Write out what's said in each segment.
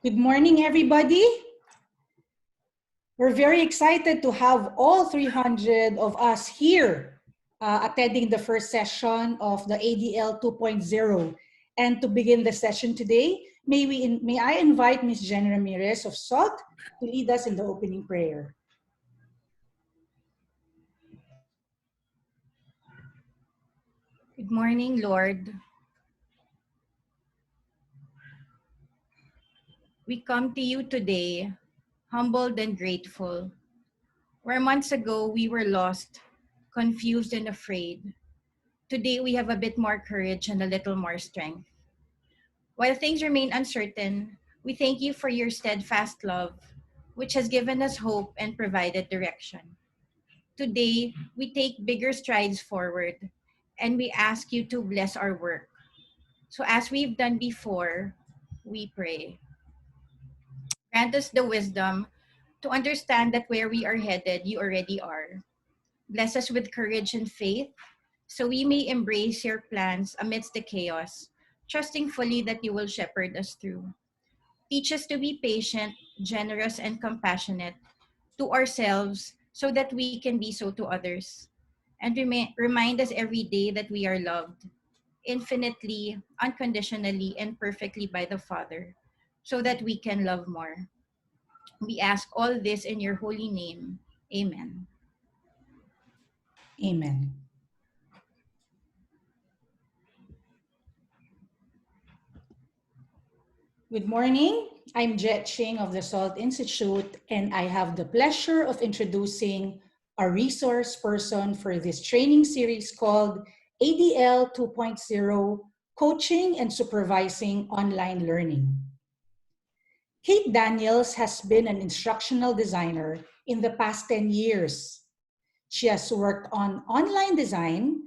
Good morning, everybody. We're very excited to have all 300 of us here attending the first session of the ADL 2.0. And to begin the session today, may I invite Ms. Jen Ramirez of SALT to lead us in the opening prayer. Good morning, Lord. We come to you today, humbled and grateful. Where months ago we were lost, confused and afraid, today we have a bit more courage and a little more strength. While things remain uncertain, we thank you for your steadfast love, which has given us hope and provided direction. Today, we take bigger strides forward, and we ask you to bless our work. So as we've done before, we pray. Grant us the wisdom to understand that where we are headed, you already are. Bless us with courage and faith so we may embrace your plans amidst the chaos, trusting fully that you will shepherd us through. Teach us to be patient, generous, and compassionate to ourselves so that we can be so to others. And remind us every day that we are loved infinitely, unconditionally, and perfectly by the Father so that we can love more. We ask all this in your holy name. Amen. Amen. Good morning. I'm Jet Ching of the SALT Institute, and I have the pleasure of introducing a resource person for this training series called ADL 2.0 Coaching and Supervising Online Learning. Kate Daniels has been an instructional designer in the past 10 years. She has worked on online design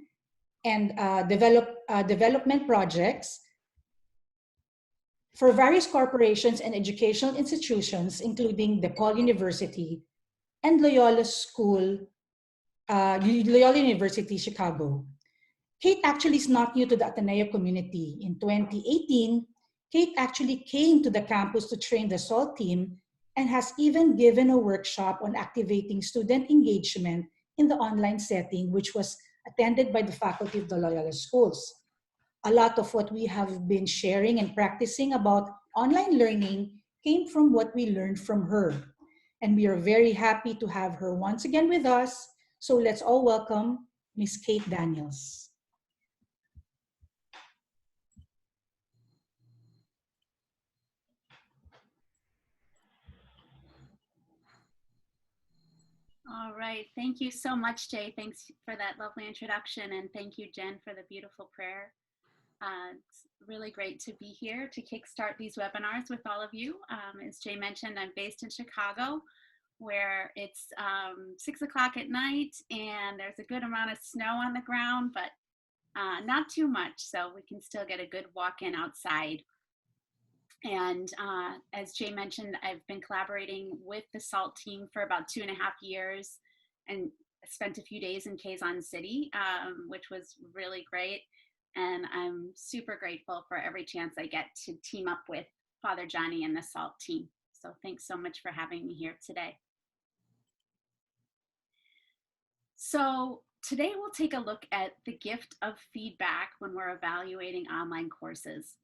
and development projects for various corporations and educational institutions, including DePaul University and Loyola University, Chicago. Kate actually is not new to the Ateneo community. In 2018, Kate actually came to the campus to train the SALT team and has even given a workshop on activating student engagement in the online setting, which was attended by the faculty of the Loyola schools. A lot of what we have been sharing and practicing about online learning came from what we learned from her. And we are very happy to have her once again with us. So let's all welcome Ms. Kate Daniels. All right. Thank you so much, Jay. Thanks for that lovely introduction. And thank you, Jen, for the beautiful prayer. It's really great to be here to kickstart these webinars with all of you. As Jay mentioned, I'm based in Chicago, where it's 6 o'clock at night and there's a good amount of snow on the ground, but not too much. So we can still get a good walk in outside. And as Jay mentioned, I've been collaborating with the SALT team for about 2.5 years and spent a few days in Quezon City, which was really great. And I'm super grateful for every chance I get to team up with Father Johnny and the SALT team. So thanks so much for having me here today. So today we'll take a look at the gift of feedback when we're evaluating online courses.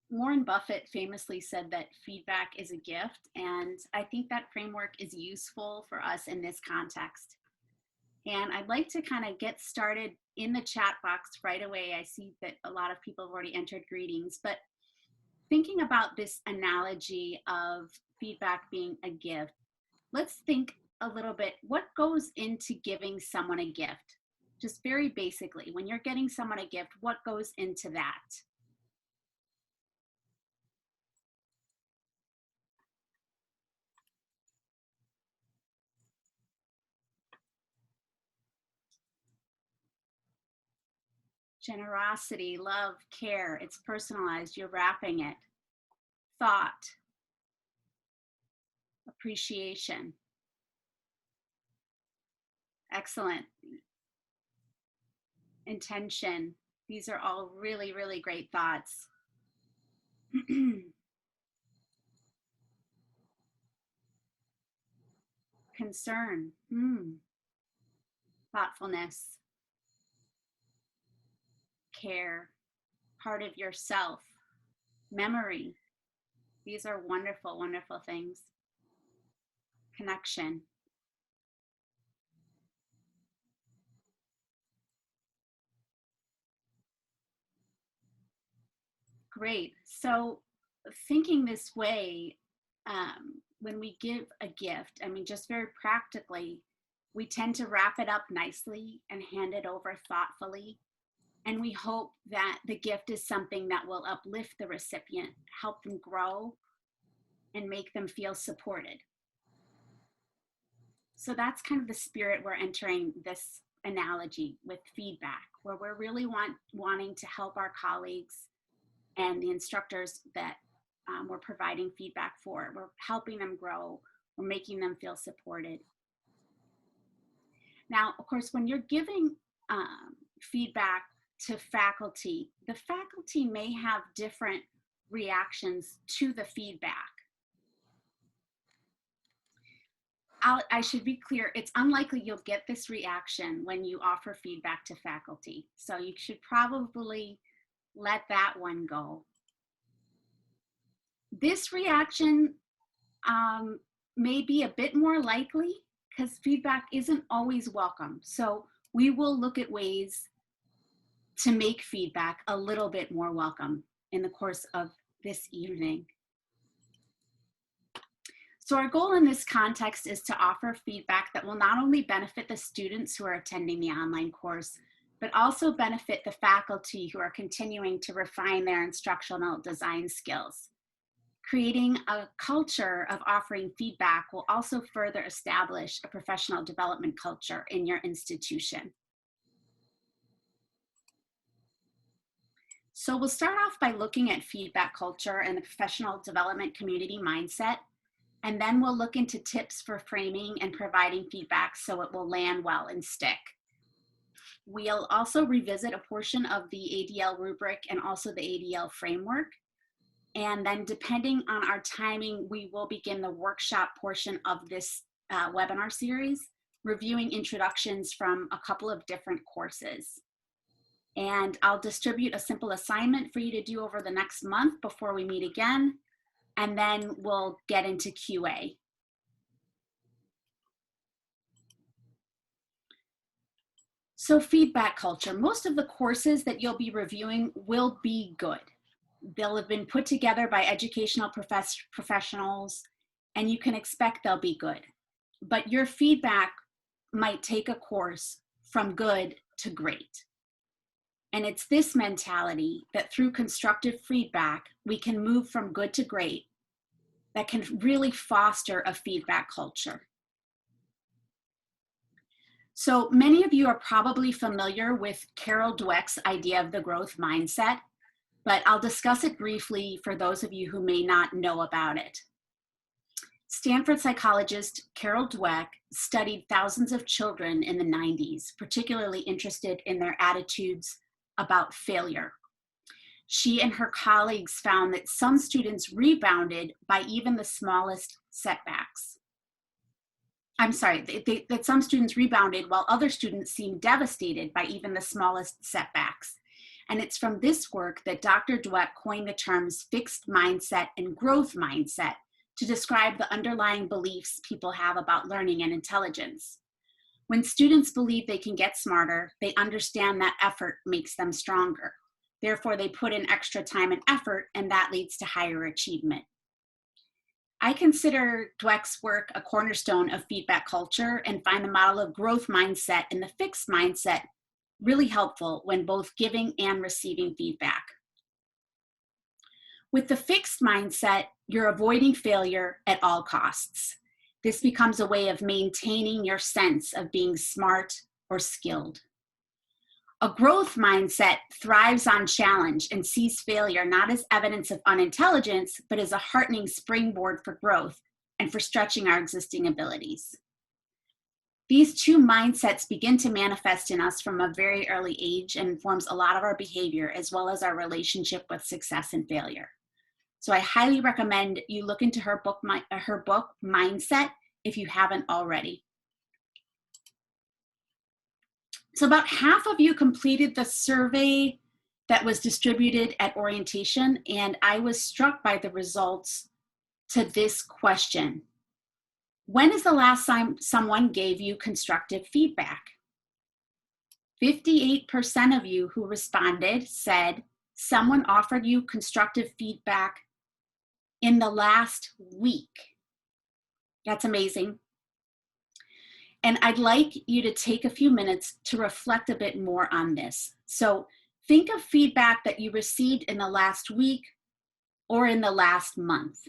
Warren Buffett famously said that feedback is a gift, and I think that framework is useful for us in this context. And I'd like to kind of get started in the chat box right away. I see that a lot of people have already entered greetings, but thinking about this analogy of feedback being a gift, let's think a little bit, what goes into giving someone a gift? Just very basically, when you're getting someone a gift, what goes into that? Generosity, love, care, it's personalized, you're wrapping it. Thought, appreciation. Excellent. Intention. These are all really, really great thoughts. concern, thoughtfulness, care, part of yourself, memory. These are wonderful, wonderful things. Connection. Great. So thinking this way, when we give a gift, I mean, just very practically, we tend to wrap it up nicely and hand it over thoughtfully. And we hope that the gift is something that will uplift the recipient, help them grow, and make them feel supported. So that's kind of the spirit we're entering this analogy with feedback, where we're really wanting to help our colleagues and the instructors that we're providing feedback for. We're helping them grow. We're making them feel supported. Now, of course, when you're giving feedback to faculty, the faculty may have different reactions to the feedback. I should be clear, it's unlikely you'll get this reaction when you offer feedback to faculty. So you should probably let that one go. This reaction may be a bit more likely because feedback isn't always welcome. So we will look at ways to make feedback a little bit more welcome in the course of this evening. So our goal in this context is to offer feedback that will not only benefit the students who are attending the online course, but also benefit the faculty who are continuing to refine their instructional design skills. Creating a culture of offering feedback will also further establish a professional development culture in your institution. So we'll start off by looking at feedback culture and the professional development community mindset, and then we'll look into tips for framing and providing feedback so it will land well and stick. We'll also revisit a portion of the ADL rubric and also the ADL framework. And then depending on our timing, we will begin the workshop portion of this webinar series, reviewing introductions from a couple of different courses. And I'll distribute a simple assignment for you to do over the next month before we meet again. And then we'll get into QA. So feedback culture, most of the courses that you'll be reviewing will be good. They'll have been put together by educational professionals, and you can expect they'll be good. But your feedback might take a course from good to great. And it's this mentality that through constructive feedback, we can move from good to great that can really foster a feedback culture. So many of you are probably familiar with Carol Dweck's idea of the growth mindset, but I'll discuss it briefly for those of you who may not know about it. Stanford psychologist Carol Dweck studied thousands of children in the 90s, particularly interested in their attitudes about failure. She and her colleagues found that some students rebounded by even the smallest setbacks. I'm sorry, that some students rebounded while other students seemed devastated by even the smallest setbacks. And it's from this work that Dr. Dweck coined the terms fixed mindset and growth mindset to describe the underlying beliefs people have about learning and intelligence. When students believe they can get smarter, they understand that effort makes them stronger. Therefore, they put in extra time and effort, and that leads to higher achievement. I consider Dweck's work a cornerstone of feedback culture and find the model of growth mindset and the fixed mindset really helpful when both giving and receiving feedback. With the fixed mindset, you're avoiding failure at all costs. This becomes a way of maintaining your sense of being smart or skilled. A growth mindset thrives on challenge and sees failure not as evidence of unintelligence, but as a heartening springboard for growth and for stretching our existing abilities. These two mindsets begin to manifest in us from a very early age and informs a lot of our behavior as well as our relationship with success and failure. So I highly recommend you look into her book Mindset. if you haven't already. So about half of you completed the survey that was distributed at orientation, and I was struck by the results to this question. When is the last time someone gave you constructive feedback? 58% of you who responded said someone offered you constructive feedback in the last week. That's amazing. And I'd like you to take a few minutes to reflect a bit more on this. So think of feedback that you received in the last week or in the last month.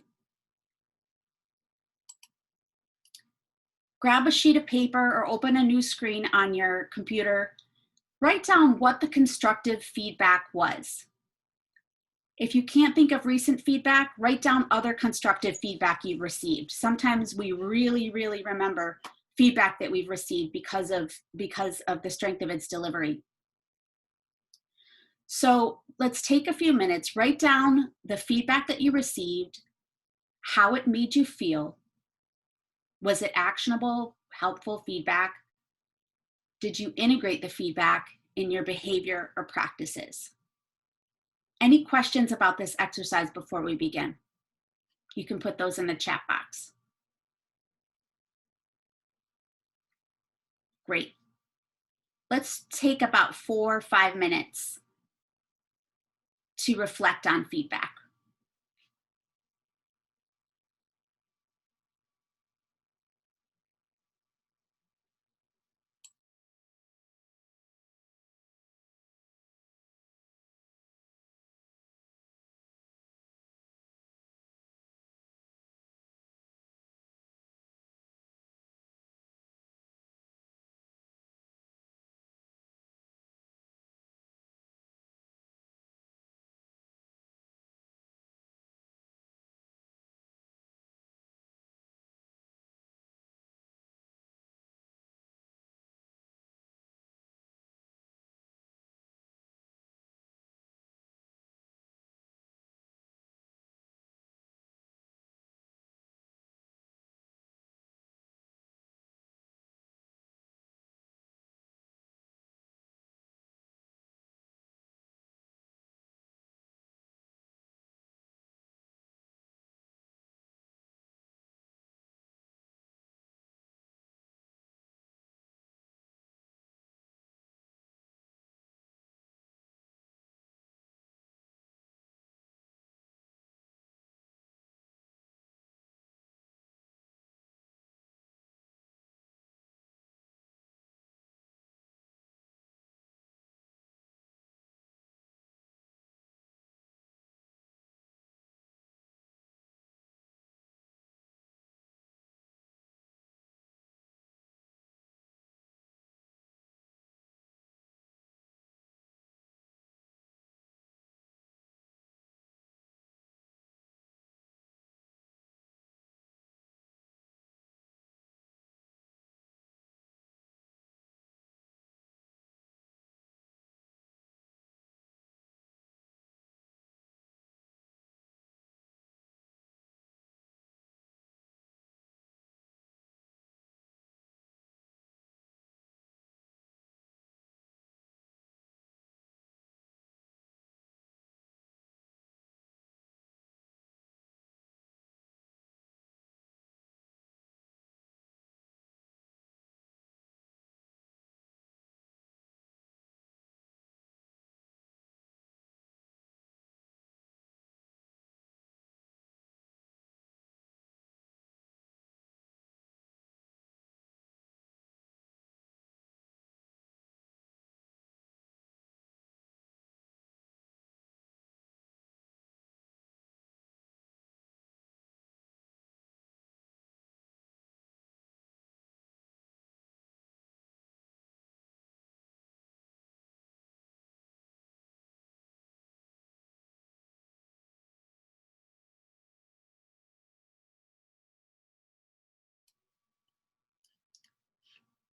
Grab a sheet of paper or open a new screen on your computer. Write down what the constructive feedback was. If you can't think of recent feedback, write down other constructive feedback you've received. Sometimes we really, really remember feedback that we've received because of the strength of its delivery. So let's take a few minutes, write down the feedback that you received, how it made you feel. Was it actionable, helpful feedback? Did you integrate the feedback in your behavior or practices? Any questions about this exercise before we begin? You can put those in the chat box. Great. Let's take about 4 or 5 minutes to reflect on feedback.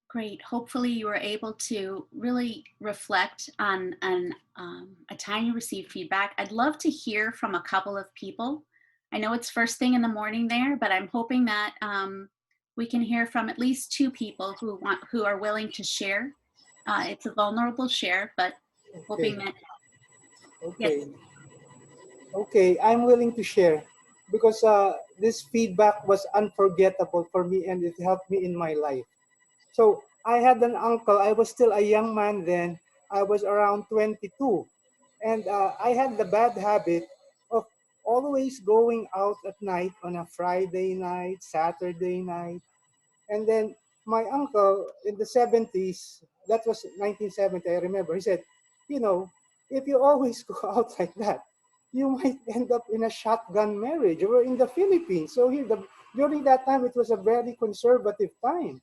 Great. Hopefully you were able to really reflect on a time you received feedback. I'd love to hear from a couple of people. I know it's first thing in the morning there, but I'm hoping that we can hear from at least 2 people who are willing to share. It's a vulnerable share, but hoping Okay. that, yes. Okay. Okay. I'm willing to share because this feedback was unforgettable for me and it helped me in my life. So I had an uncle. I was still a young man then. I was around 22. And I had the bad habit of always going out at night on a Friday night, Saturday night. And then my uncle in the 70s, that was 1970, I remember, he said, you know, if you always go out like that, you might end up in a shotgun marriage or in the Philippines. So here, during that time, it was a very conservative time.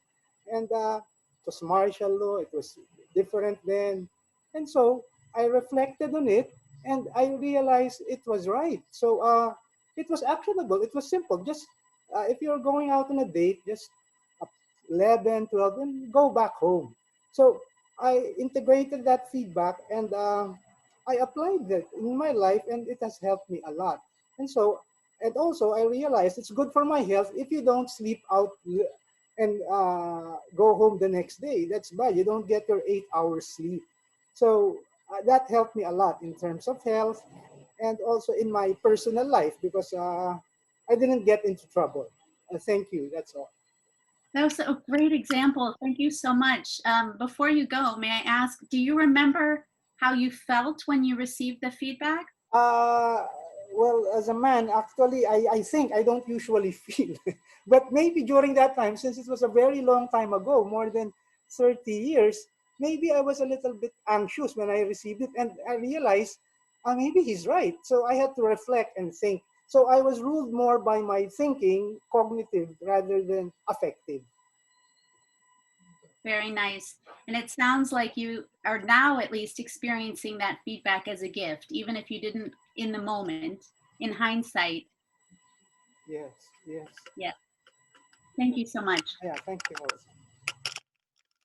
And it was martial law, it was different then. And so I reflected on it and I realized it was right. So it was actionable, it was simple. Just if you're going out on a date, just 11, 12, and go back home. So I integrated that feedback and I applied that in my life and it has helped me a lot. And so, and also I realized it's good for my health if you don't sleep out and go home the next day. That's bad. You don't get your 8 hours sleep. So that helped me a lot in terms of health and also in my personal life because I didn't get into trouble. Thank you. That's all. That was a great example. Thank you so much. Before you go, may I ask, do you remember how you felt when you received the feedback? Uh, well, as a man, actually, I think I don't usually feel. But maybe during that time, since it was a very long time ago, more than 30 years, maybe I was a little bit anxious when I received it. And I realized maybe he's right. So I had to reflect and think. So I was ruled more by my thinking, cognitive, rather than affective. Very nice. And it sounds like you are now at least experiencing that feedback as a gift, even if you didn't in the moment. In hindsight, Yes, yes. yeah. Thank you so much. Yeah, thank you also.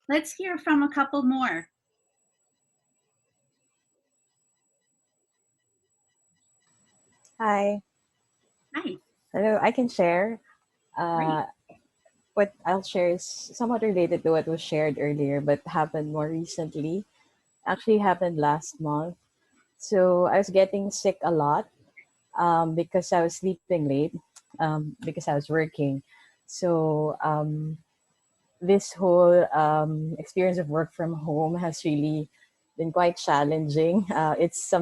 Let's hear from a couple more. Hi. Hi, Hello. I can share. great. Uh, what I'll share is somewhat related to what was shared earlier, but happened more recently. Actually, happened last month. So I was getting sick a lot because I was sleeping late because I was working. So this whole experience of work from home has really been quite challenging. It's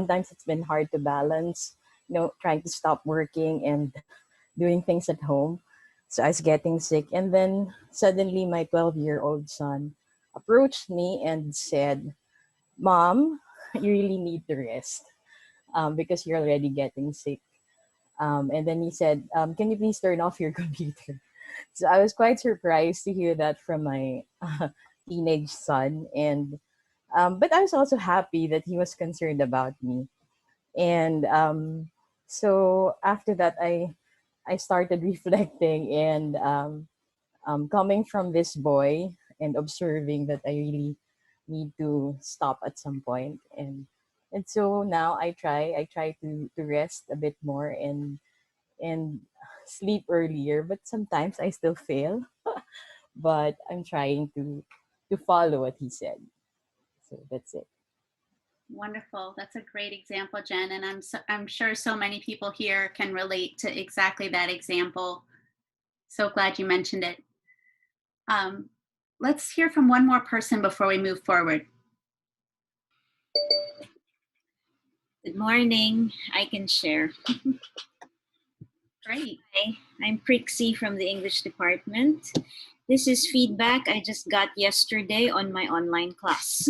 been hard to balance, trying to stop working and doing things at home. So I was getting sick. And then suddenly my 12-year-old son approached me and said, Mom, you really need to rest because you're already getting sick. And then he said, Can you please turn off your computer? So I was quite surprised to hear that from my teenage son. But I was also happy that he was concerned about me. And so after that, I started reflecting and coming from this boy and observing that I really need to stop at some point. And so now I try to rest a bit more and sleep earlier, but sometimes I still fail. But I'm trying to follow what he said. So that's it. Wonderful. That's a great example, Jen. And I'm sure so many people here can relate to exactly that example. So glad you mentioned it. Let's hear from one more person before we move forward. Good morning. I can share. Great. Hi, I'm Prixie from the English department. This is feedback I just got yesterday on my online class.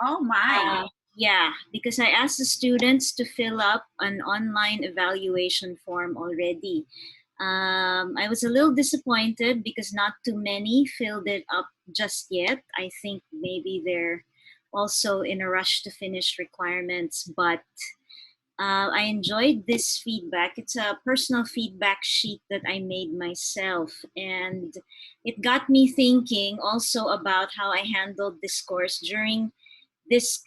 Oh my. Yeah, because I asked the students to fill up an online evaluation form already. I was a little disappointed because not too many filled it up just yet. I think maybe they're also in a rush to finish requirements, but I enjoyed this feedback. It's a personal feedback sheet that I made myself, and it got me thinking also about how I handled this course during this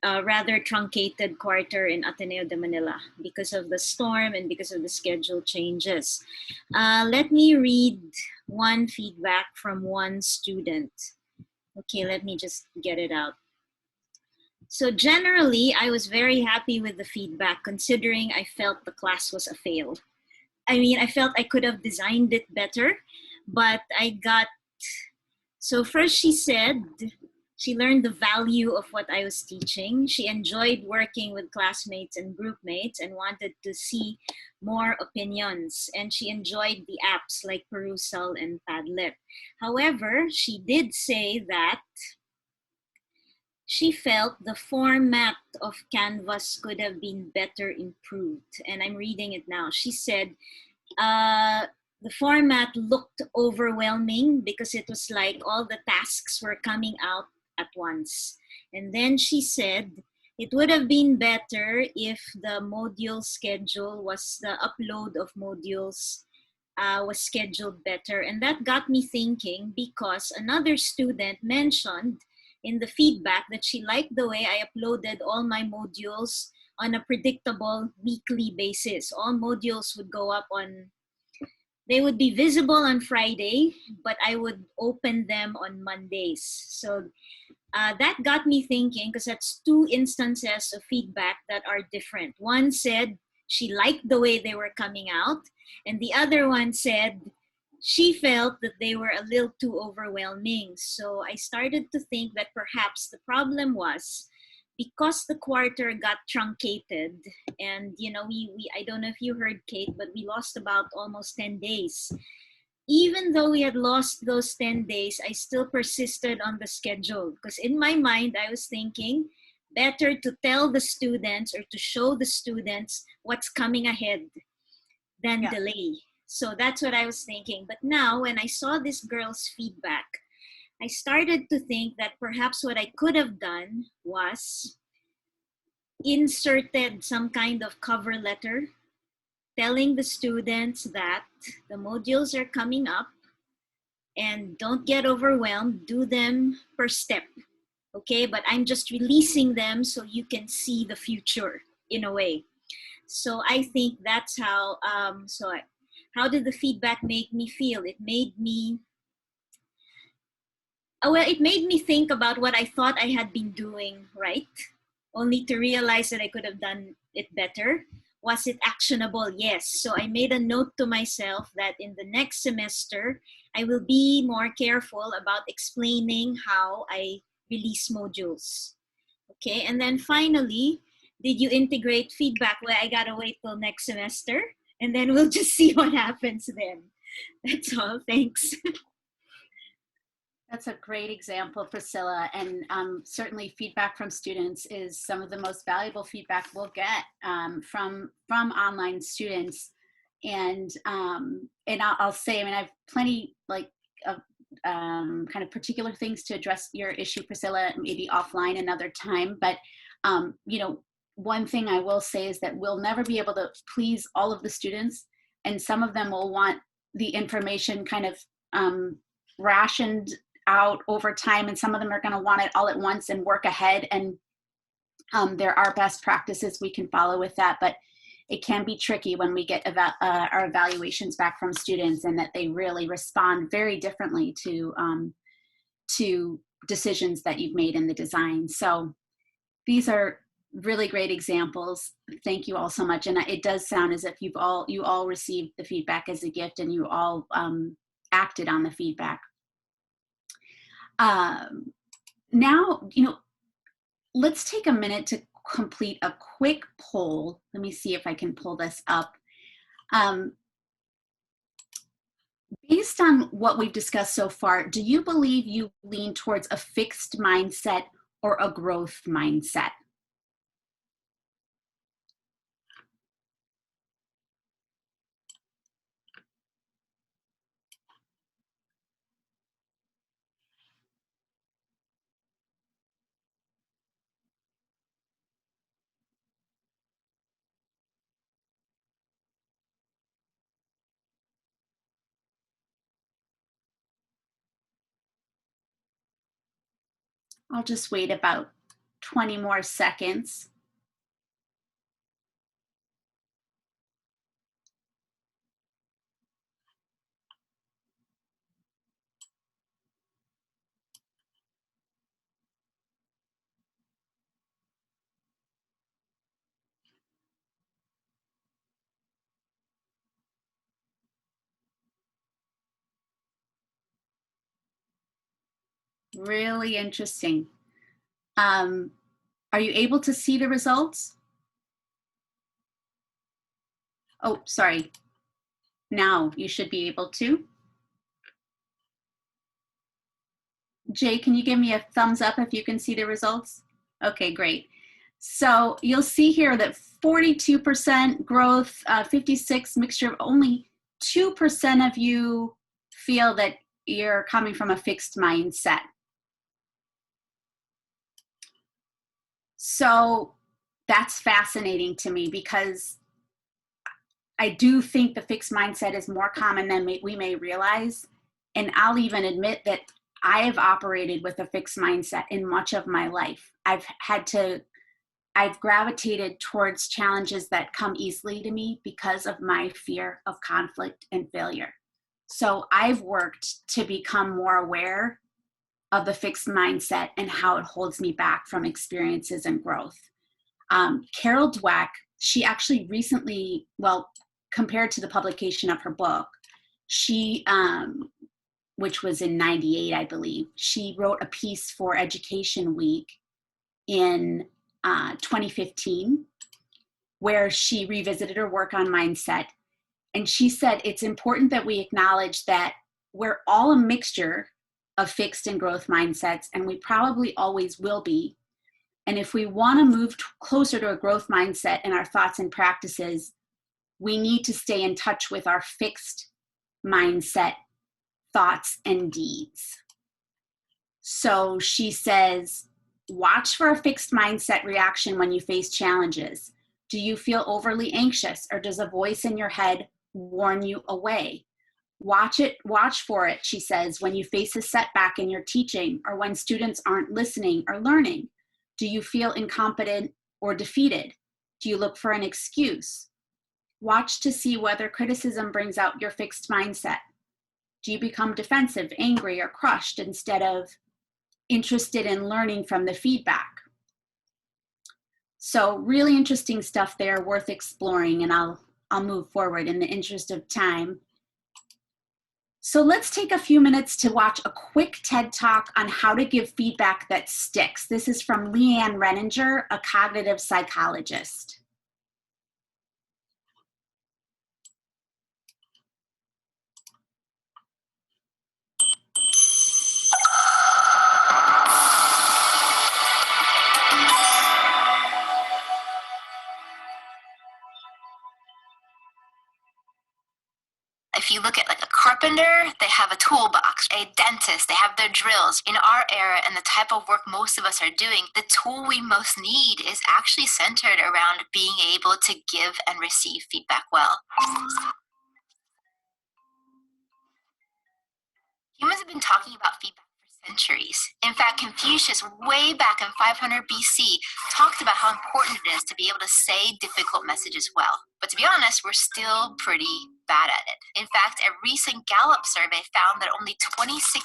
rather truncated quarter in Ateneo de Manila because of the storm and because of the schedule changes. Let me read one feedback from one student. Okay, let me just get it out. So generally, I was very happy with the feedback considering I felt the class was a fail. I mean, I felt I could have designed it better, but so first she said she learned the value of what I was teaching. She enjoyed working with classmates and group mates and wanted to see more opinions. And she enjoyed the apps like Perusal and Padlet. However, she did say that she felt the format of Canvas could have been better improved. And I'm reading it now. She said, the format looked overwhelming because it was like all the tasks were coming out at once. And then she said, it would have been better if the module schedule was the upload of modules was scheduled better. And that got me thinking because another student mentioned in the feedback that she liked the way I uploaded all my modules on a predictable weekly basis. All modules would go up they would be visible on Friday, but I would open them on Mondays. So that got me thinking because that's two instances of feedback that are different. One said she liked the way they were coming out, and the other one said she felt that they were a little too overwhelming. So I started to think that perhaps the problem was because the quarter got truncated, and we I don't know if you heard, Kate, but we lost about almost 10 days. Even though we had lost those 10 days, I still persisted on the schedule because in my mind I was thinking better to tell the students or to show the students what's coming ahead than delay. So that's what I was thinking. But now when I saw this girl's feedback, I started to think that perhaps what I could have done was inserted some kind of cover letter telling the students that the modules are coming up and don't get overwhelmed, do them per step, okay? But I'm just releasing them so you can see the future in a way. So I think that's how, how did the feedback make me feel? It made me think about what I thought I had been doing right, only to realize that I could have done it better. Was it actionable? Yes. So I made a note to myself that in the next semester, I will be more careful about explaining how I release modules. Okay, and then finally, did you integrate feedback? Well, I gotta wait till next semester, and then we'll just see what happens then. That's all. Thanks. That's a great example, Priscilla. And certainly feedback from students is some of the most valuable feedback we'll get from online students. And I'll say, I mean, I have plenty of kind of particular things to address your issue, Priscilla, maybe offline another time. But, one thing I will say is that we'll never be able to please all of the students. And some of them will want the information kind of rationed out over time, and some of them are going to want it all at once and work ahead, and there are best practices we can follow with that, but it can be tricky when we get our evaluations back from students and that they really respond very differently to decisions that you've made in the design. So these are really great examples. Thank you all so much. And it does sound as if you all received the feedback as a gift, and you all acted on the feedback. Now, let's take a minute to complete a quick poll. Let me see if I can pull this up. Based on what we've discussed so far, do you believe you lean towards a fixed mindset or a growth mindset? I'll just wait about 20 more seconds. Really interesting. Are you able to see the results? Oh, sorry. Now you should be able to. Jay, can you give me a thumbs up if you can see the results? Okay, great. So you'll see here that 42% growth, 56 mixture, only 2% of you feel that you're coming from a fixed mindset. So that's fascinating to me because I do think the fixed mindset is more common than we may realize. And I'll even admit that I have operated with a fixed mindset in much of my life. I've gravitated towards challenges that come easily to me because of my fear of conflict and failure. So I've worked to become more aware of the fixed mindset and how it holds me back from experiences and growth. Carol Dweck, she actually recently, well, compared to the publication of her book, she, which was in 98, I believe, she wrote a piece for Education Week in 2015, where she revisited her work on mindset. And she said, it's important that we acknowledge that we're all a mixture of fixed and growth mindsets, and we probably always will be. And if we want to move closer to a growth mindset in our thoughts and practices, we need to stay in touch with our fixed mindset thoughts and deeds. So she says, watch for a fixed mindset reaction when you face challenges. Do you feel overly anxious, or does a voice in your head warn you away? Watch for it, she says, when you face a setback in your teaching or when students aren't listening or learning. Do you feel incompetent or defeated? Do you look for an excuse? Watch to see whether criticism brings out your fixed mindset. Do you become defensive, angry, or crushed instead of interested in learning from the feedback? So really interesting stuff there, worth exploring, and I'll move forward in the interest of time. So let's take a few minutes to watch a quick TED Talk on how to give feedback that sticks. This is from Leanne Renninger, a cognitive psychologist. If you look at like a carpenter, they have a toolbox. A dentist, they have their drills. In our era and the type of work most of us are doing, the tool we most need is actually centered around being able to give and receive feedback well. Humans have been talking about feedback for centuries. In fact, Confucius, way back in 500 BC, talked about how important it is to be able to say difficult messages well. But to be honest, we're still pretty bad at it. In fact, a recent Gallup survey found that only 26%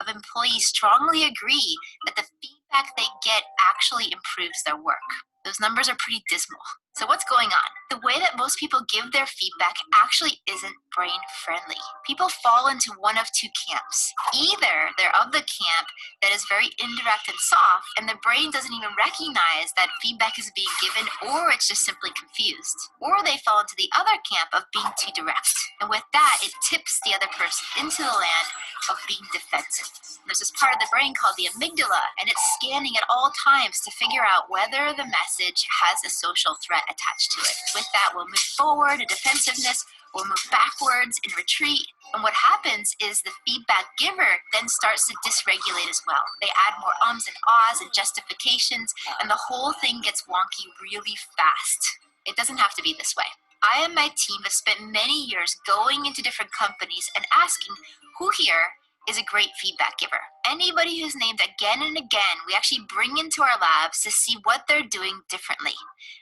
of employees strongly agree that the feedback they get actually improves their work. Those numbers are pretty dismal. So what's going on? The way that most people give their feedback actually isn't brain friendly. People fall into one of two camps. Either they're of the camp that is very indirect and soft, and the brain doesn't even recognize that feedback is being given, or it's just simply confused. Or they fall into the other camp of being too direct. And with that, it tips the other person into the land of being defensive. There's this part of the brain called the amygdala, and it's scanning at all times to figure out whether the message has a social threat attached to it. With that, we'll move forward in defensiveness, we'll move backwards in retreat, and what happens is the feedback giver then starts to dysregulate as well. They add more ums and ahs and justifications, and the whole thing gets wonky really fast. It doesn't have to be this way. I and my team have spent many years going into different companies and asking, who here is a great feedback giver. Anybody who's named again and again, we actually bring into our labs to see what they're doing differently.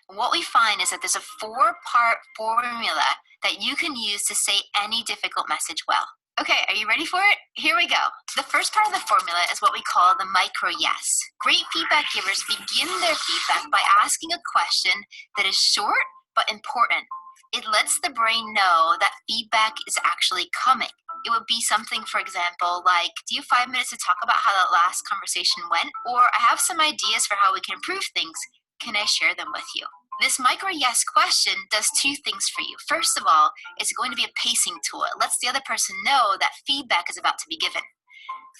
And what we find is that there's a 4-part formula that you can use to say any difficult message well. Okay, are you ready for it? Here we go. The first part of the formula is what we call the micro yes. Great feedback givers begin their feedback by asking a question that is short but important. It lets the brain know that feedback is actually coming. It would be something, for example, like, do you have 5 minutes to talk about how that last conversation went? Or I have some ideas for how we can improve things. Can I share them with you? This micro yes question does 2 things for you. First of all, it's going to be a pacing tool. It lets the other person know that feedback is about to be given.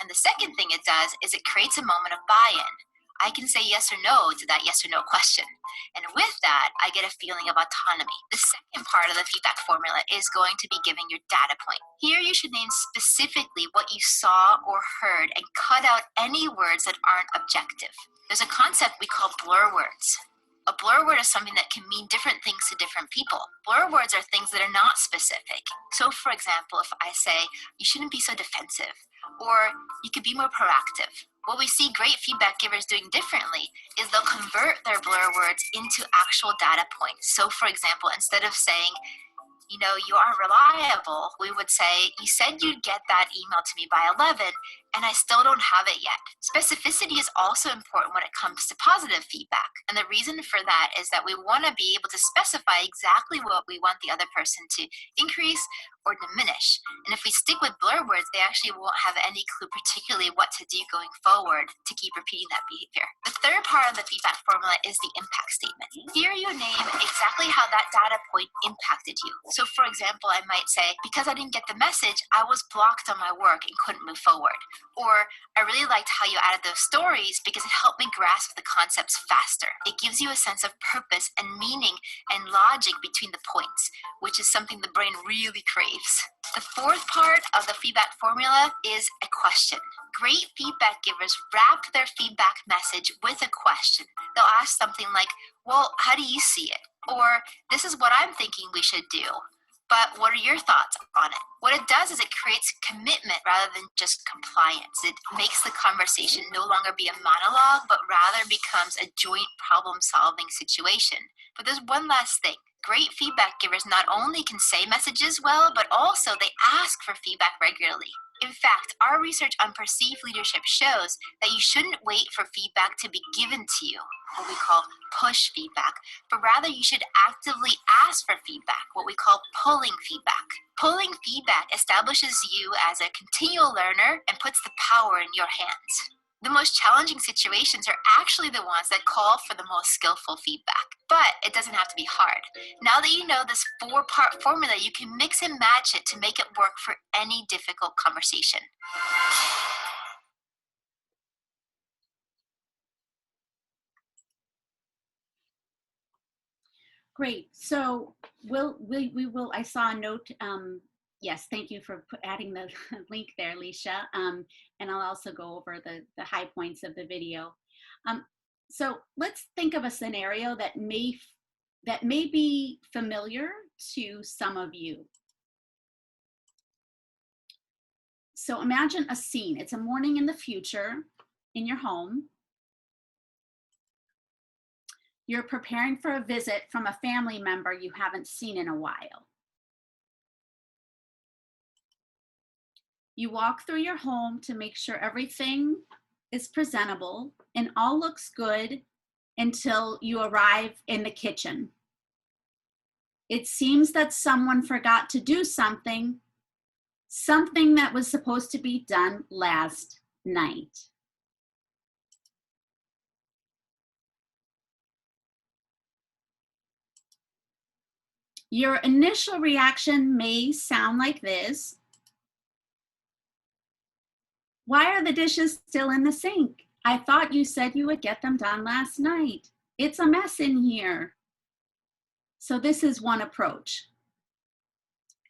And the second thing it does is it creates a moment of buy-in. I can say yes or no to that yes or no question. And with that, I get a feeling of autonomy. The second part of the feedback formula is going to be giving your data point. Here you should name specifically what you saw or heard and cut out any words that aren't objective. There's a concept we call blur words. A blur word is something that can mean different things to different people. Blur words are things that are not specific. So for example, if I say, you shouldn't be so defensive, or you could be more proactive. What we see great feedback givers doing differently is they'll convert their blur words into actual data points. So for example, instead of saying, you know, you are reliable, we would say, you said you'd get that email to me by 11, and I still don't have it yet. Specificity is also important when it comes to positive feedback. And the reason for that is that we want to be able to specify exactly what we want the other person to increase or diminish. And if we stick with blur words, they actually won't have any clue particularly what to do going forward to keep repeating that behavior. The third part of the feedback formula is the impact statement. Here you name exactly how that data point impacted you. So for example, I might say, because I didn't get the message, I was blocked on my work and couldn't move forward. Or I really liked how you added those stories because it helped me grasp the concepts faster. It gives you a sense of purpose and meaning and logic between the points, which is something the brain really craves. The fourth part of the feedback formula is a question. Great feedback givers wrap their feedback message with a question. They'll ask something like, well, how do you see it? Or this is what I'm thinking we should do. But what are your thoughts on it? What it does is it creates commitment rather than just compliance. It makes the conversation no longer be a monologue, but rather becomes a joint problem-solving situation. But there's one last thing. Great feedback givers not only can say messages well, but also they ask for feedback regularly. In fact, our research on perceived leadership shows that you shouldn't wait for feedback to be given to you, what we call push feedback, but rather you should actively ask for feedback, what we call pulling feedback. Pulling feedback establishes you as a continual learner and puts the power in your hands. The most challenging situations are actually the ones that call for the most skillful feedback. But it doesn't have to be hard. Now that you know this 4-part formula, you can mix and match it to make it work for any difficult conversation. Great. So we will. I saw a note. Yes, thank you for adding the link there, Leisha. And I'll also go over the high points of the video. So let's think of a scenario that may be familiar to some of you. So imagine a scene. It's a morning in the future in your home. You're preparing for a visit from a family member you haven't seen in a while. You walk through your home to make sure everything is presentable and all looks good until you arrive in the kitchen. It seems that someone forgot to do something that was supposed to be done last night. Your initial reaction may sound like this. Why are the dishes still in the sink? I thought you said you would get them done last night. It's a mess in here. So this is one approach.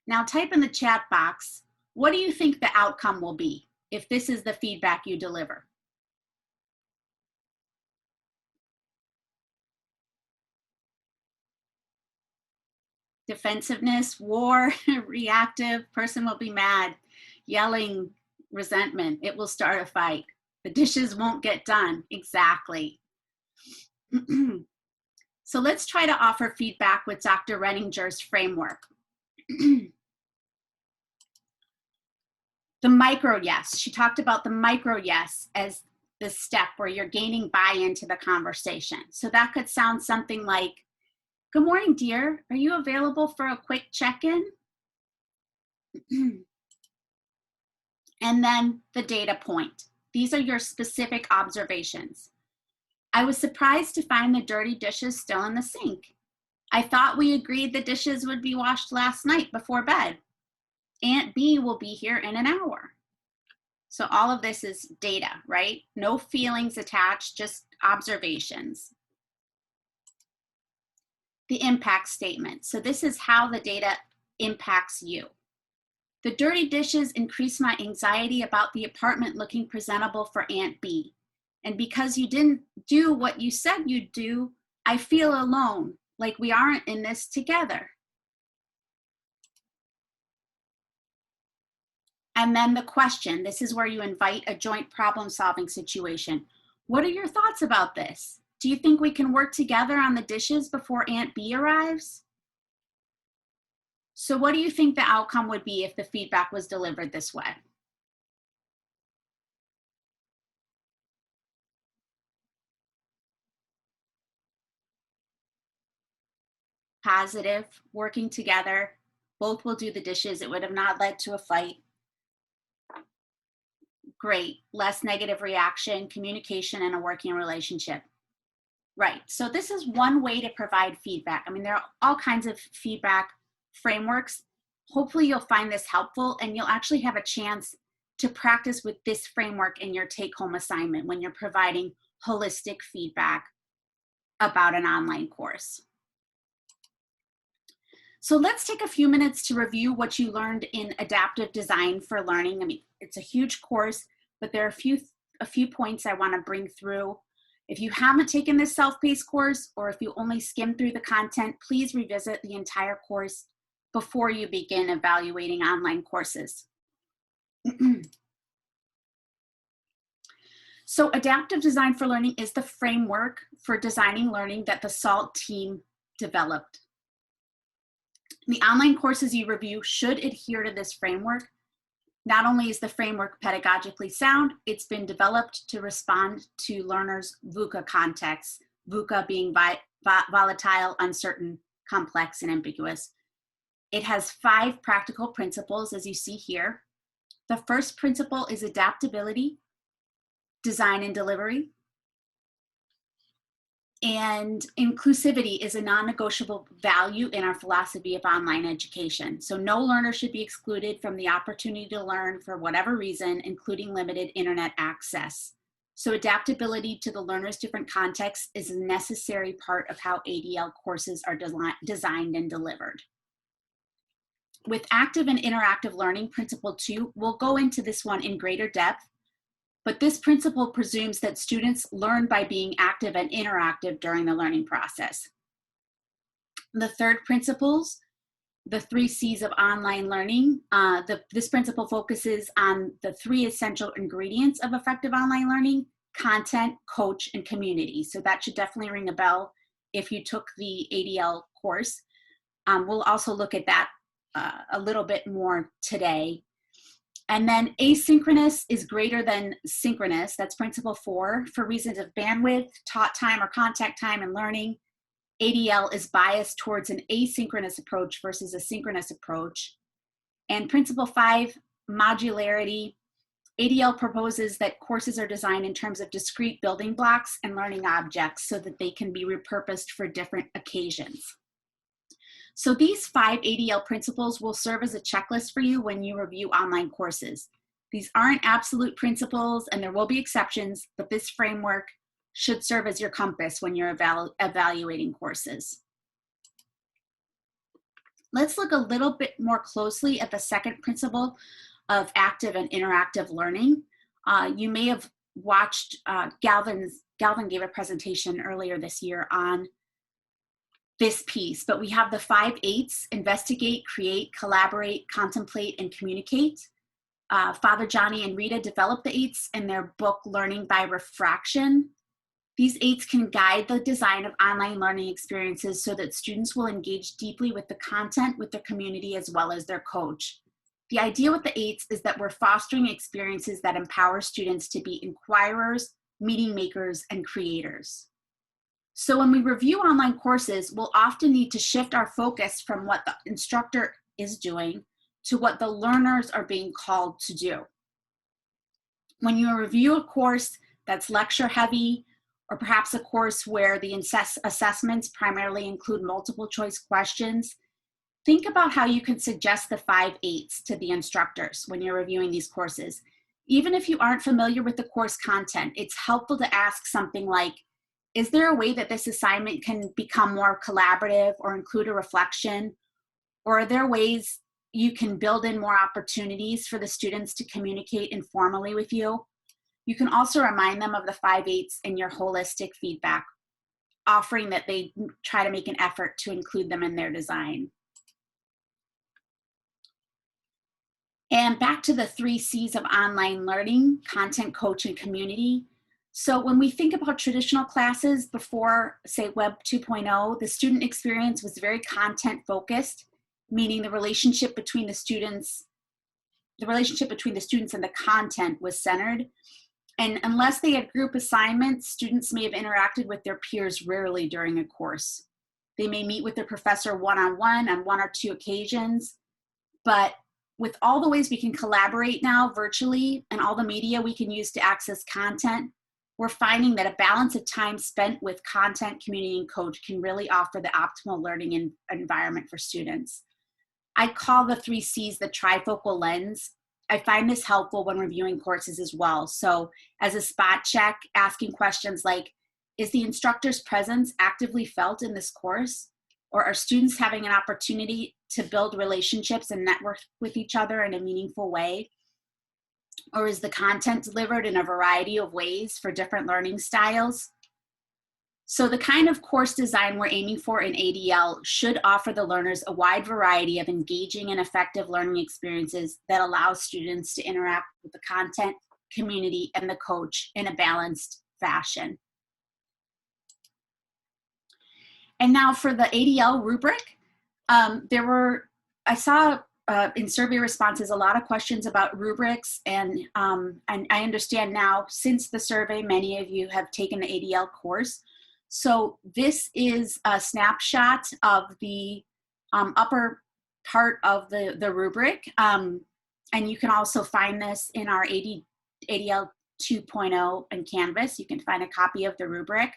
Now type in the chat box, what do you think the outcome will be if this is the feedback you deliver? Defensiveness, war, reactive, person will be mad, yelling, Resentment. It will start a fight. The dishes won't get done. Exactly. So let's try to offer feedback with Dr. Renninger's framework. The micro yes. She talked about the micro yes as the step where you're gaining buy-in to the conversation. So that could sound something like, "Good morning, dear. Are you available for a quick check-in?" And then the data point. These are your specific observations. "I was surprised to find the dirty dishes still in the sink. I thought we agreed the dishes would be washed last night before bed. Aunt B will be here in an hour." So all of this is data, right? No feelings attached, just observations. The impact statement. So this is how the data impacts you. "The dirty dishes increase my anxiety about the apartment looking presentable for Aunt B. And because you didn't do what you said you'd do, I feel alone, like we aren't in this together." And then the question, this is where you invite a joint problem-solving situation. "What are your thoughts about this? Do you think we can work together on the dishes before Aunt B arrives?" So what do you think the outcome would be if the feedback was delivered this way? Positive, working together, both will do the dishes. It would have not led to a fight. Great, less negative reaction, communication, and a working relationship. Right, so this is one way to provide feedback. I mean, there are all kinds of feedback frameworks. Hopefully you'll find this helpful and you'll actually have a chance to practice with this framework in your take-home assignment when you're providing holistic feedback about an online course. So let's take a few minutes to review what you learned in Adaptive Design for Learning. I mean, it's a huge course, but there are a few points I want to bring through. If you haven't taken this self-paced course, or if you only skim through the content, please revisit the entire course before you begin evaluating online courses. So Adaptive Design for Learning is the framework for designing learning that the SALT team developed. The online courses you review should adhere to this framework. Not only is the framework pedagogically sound, it's been developed to respond to learners' VUCA contexts, VUCA being volatile, uncertain, complex, and ambiguous. It has 5 practical principles, as you see here. The first principle is adaptability, design, and delivery. And inclusivity is a non-negotiable value in our philosophy of online education. So no learner should be excluded from the opportunity to learn for whatever reason, including limited internet access. So adaptability to the learner's different contexts is a necessary part of how ADL courses are designed and delivered. With active and interactive learning, principle 2, we'll go into this one in greater depth. But this principle presumes that students learn by being active and interactive during the learning process. The third principles, the 3 C's of online learning, this principle focuses on the 3 essential ingredients of effective online learning: content, coach, and community. So that should definitely ring a bell if you took the ADL course. We'll also look at that a little bit more today. And then asynchronous is greater than synchronous. That's principle 4. For reasons of bandwidth, taught time, or contact time in learning, ADL is biased towards an asynchronous approach versus a synchronous approach. And principle 5, modularity. ADL proposes that courses are designed in terms of discrete building blocks and learning objects so that they can be repurposed for different occasions. So these 5 ADL principles will serve as a checklist for you when you review online courses. These aren't absolute principles, and there will be exceptions, but this framework should serve as your compass when you're evaluating courses. Let's look a little bit more closely at the second principle of active and interactive learning. You may have watched Galvin gave a presentation earlier this year on this piece, but we have the 5 8s: investigate, create, collaborate, contemplate, and communicate. Father Johnny and Rita developed the 8s in their book, Learning by Refraction. These 8s can guide the design of online learning experiences so that students will engage deeply with the content, with their community, as well as their coach. The idea with the 8s is that we're fostering experiences that empower students to be inquirers, meaning makers, and creators. So when we review online courses, we'll often need to shift our focus from what the instructor is doing to what the learners are being called to do. When you review a course that's lecture heavy, or perhaps a course where the assessments primarily include multiple choice questions, think about how you can suggest the 5 8s to the instructors when you're reviewing these courses. Even if you aren't familiar with the course content, it's helpful to ask something like, is there a way that this assignment can become more collaborative or include a reflection? Or are there ways you can build in more opportunities for the students to communicate informally with you? You can also remind them of the 5 8s in your holistic feedback, offering that they try to make an effort to include them in their design. And back to the 3 C's of online learning: content, coach, and community. So when we think about traditional classes before, say, Web 2.0, the student experience was very content focused, meaning the relationship between the students and the content was centered. And unless they had group assignments, students may have interacted with their peers rarely during a course. They may meet with their professor one-on-one on 1 or 2 occasions, but with all the ways we can collaborate now virtually and all the media we can use to access content, we're finding that a balance of time spent with content, community, and coach can really offer the optimal learning environment for students. I call the 3 C's the trifocal lens. I find this helpful when reviewing courses as well. So as a spot check, asking questions like, is the instructor's presence actively felt in this course? Or are students having an opportunity to build relationships and network with each other in a meaningful way? Or is the content delivered in a variety of ways for different learning styles? So the kind of course design we're aiming for in ADL should offer the learners a wide variety of engaging and effective learning experiences that allow students to interact with the content, community, and the coach in a balanced fashion. And now for the ADL rubric, I saw in survey responses a lot of questions about rubrics, and I understand now since the survey, many of you have taken the ADL course. So this is a snapshot of the upper part of the rubric. And you can also find this in our ADL 2.0 in Canvas. You can find a copy of the rubric.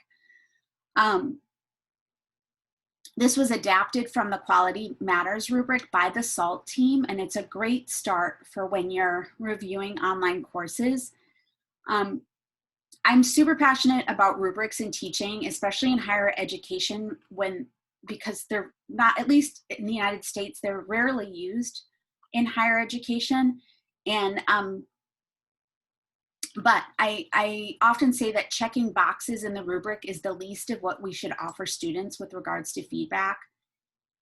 This was adapted from the Quality Matters rubric by the SALT team, and it's a great start for when you're reviewing online courses. I'm super passionate about rubrics in teaching, especially in higher education, because they're not, at least in the United States, they're rarely used in higher education. And but I often say that checking boxes in the rubric is the least of what we should offer students with regards to feedback.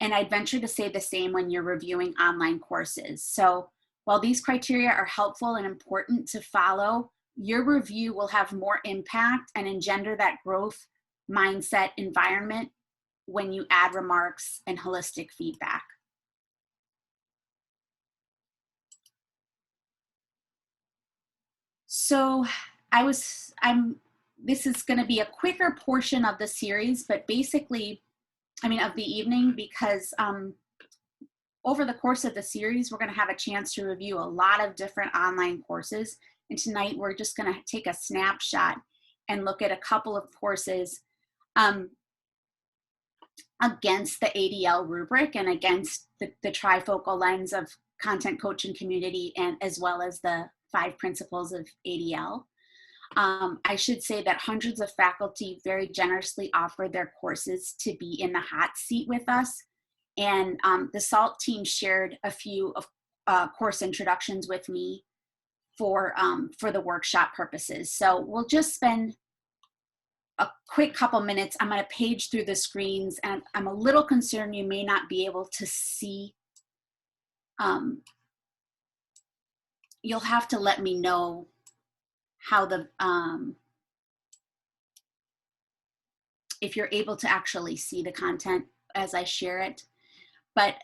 And I'd venture to say the same when you're reviewing online courses. So while these criteria are helpful and important to follow, your review will have more impact and engender that growth mindset environment when you add remarks and holistic feedback. So this is going to be a quicker portion of the series, but basically, of the evening, because over the course of the series, we're going to have a chance to review a lot of different online courses. And tonight, we're just going to take a snapshot and look at a couple of courses against the ADL rubric and against the trifocal lens of content, coach, and community, and as well as the 5 principles of ADL. I should say that hundreds of faculty very generously offered their courses to be in the hot seat with us. And the SALT team shared a few of course introductions with me for the workshop purposes. So we'll just spend a quick couple minutes. I'm going to page through the screens, and I'm a little concerned you may not be able to see you'll have to let me know how the, if you're able to actually see the content as I share it. But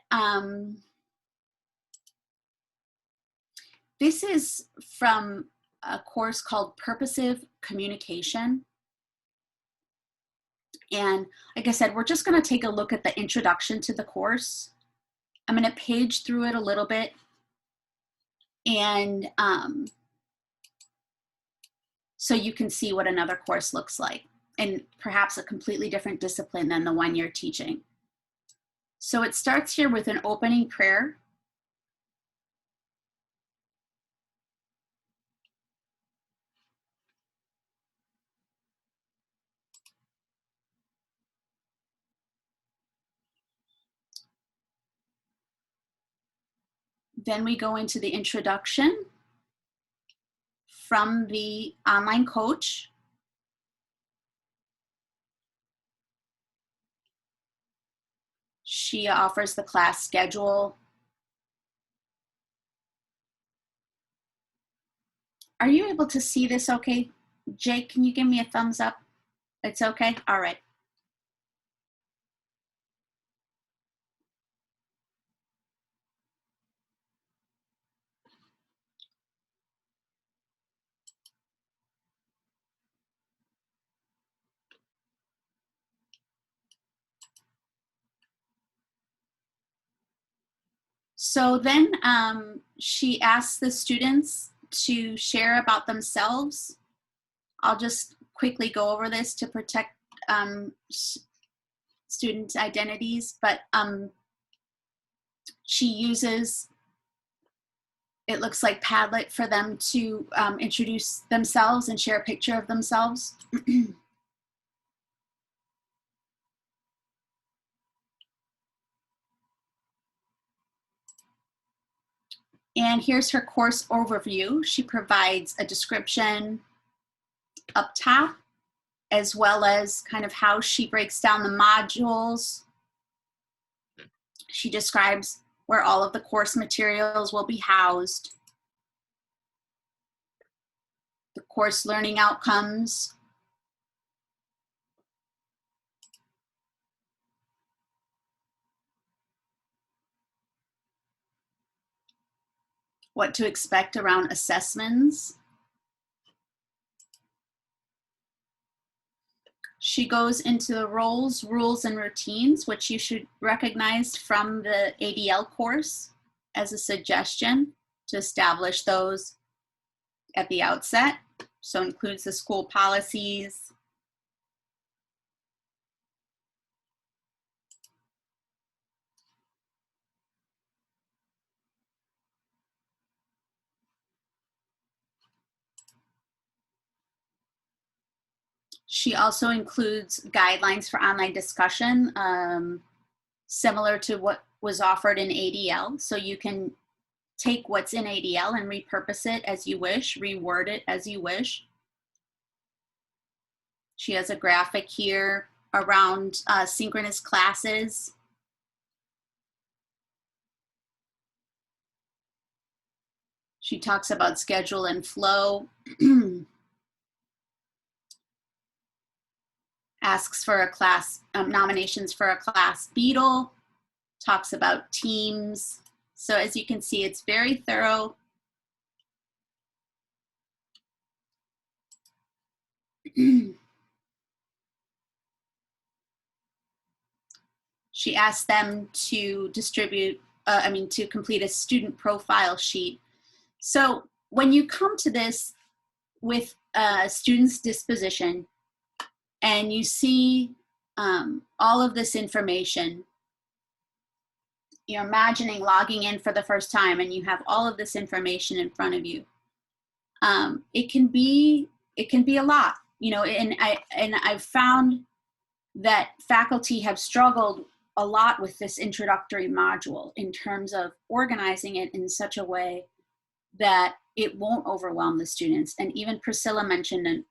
this is from a course called Purposive Communication. And like I said, we're just going to take a look at the introduction to the course. I'm going to page through it a little bit. And so you can see what another course looks like, and perhaps a completely different discipline than the one you're teaching. So it starts here with an opening prayer. Then we go into the introduction from the online coach. She offers the class schedule. Are you able to see this okay? Jake, can you give me a thumbs up? It's okay? All right. So then she asks the students to share about themselves. I'll just quickly go over this to protect student identities, but she uses, it looks like Padlet, for them to introduce themselves and share a picture of themselves. And here's her course overview. She provides a description up top, as well as kind of how she breaks down the modules. She describes where all of the course materials will be housed, the course learning outcomes, what to expect around assessments. She goes into the roles, rules, and routines, which you should recognize from the ADL course as a suggestion to establish those at the outset. So includes the school policies, she also includes guidelines for online discussion, similar to what was offered in ADL. So you can take what's in ADL and repurpose it as you wish, reword it as you wish. She has a graphic here around synchronous classes. She talks about schedule and flow. Asks for a class, nominations for a class beetle, talks about teams. So as you can see, it's very thorough. She asked them to distribute, to complete a student profile sheet. So when you come to this with a student's disposition and you see all of this information, you're imagining logging in for the first time and you have all of this information in front of you. It can be a lot, and I've found that faculty have struggled a lot with this introductory module in terms of organizing it in such a way that it won't overwhelm the students. And even Priscilla mentioned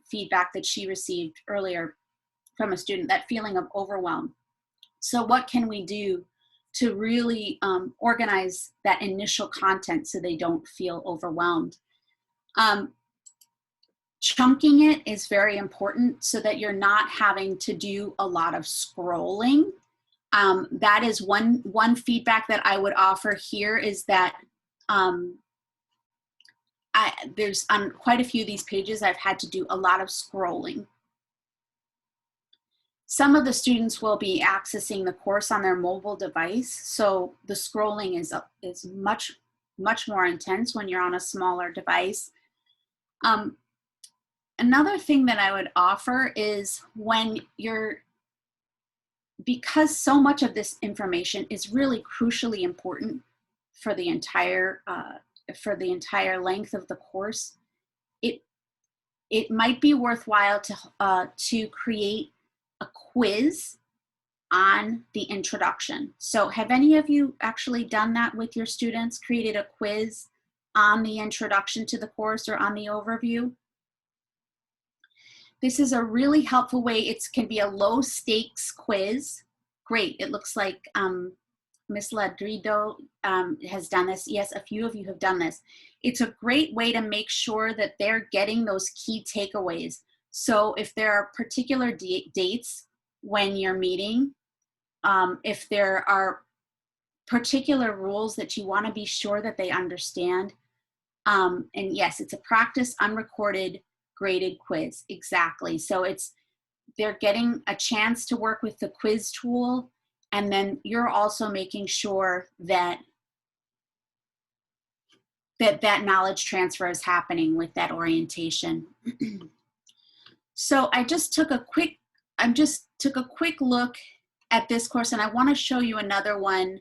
feedback that she received earlier from a student, that feeling of overwhelm. So what can we do to really organize that initial content so they don't feel overwhelmed. Chunking it is very important so that you're not having to do a lot of scrolling. That is one feedback that I would offer here, is that there's on quite a few of these pages I've had to do a lot of scrolling. Some of the students will be accessing the course on their mobile device, so the scrolling is much more intense when you're on a smaller device. Another thing that I would offer is because so much of this information is really crucially important for the entire length of the course, it might be worthwhile to create a quiz on the introduction. So have any of you actually done that with your students, created a quiz on the introduction to the course or on the overview? This is a really helpful way. It can be a low stakes quiz. Great, it looks like Ms. Ladrido has done this. Yes, a few of you have done this. It's a great way to make sure that they're getting those key takeaways. So if there are particular dates when you're meeting, if there are particular rules that you want to be sure that they understand, and yes, it's a practice unrecorded graded quiz, exactly. So they're getting a chance to work with the quiz tool, and then you're also making sure that that knowledge transfer is happening with that orientation. So I just took a quick look at this course, and I want to show you another one.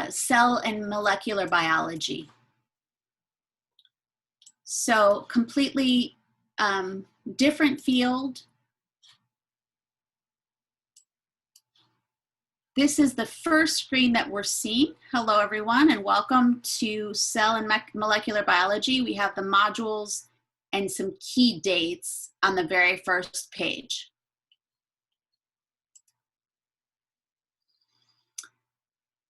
Cell and molecular biology. So completely different field. This is the first screen that we're seeing. Hello everyone, and welcome to Cell and Molecular Biology. We have the modules and some key dates on the very first page.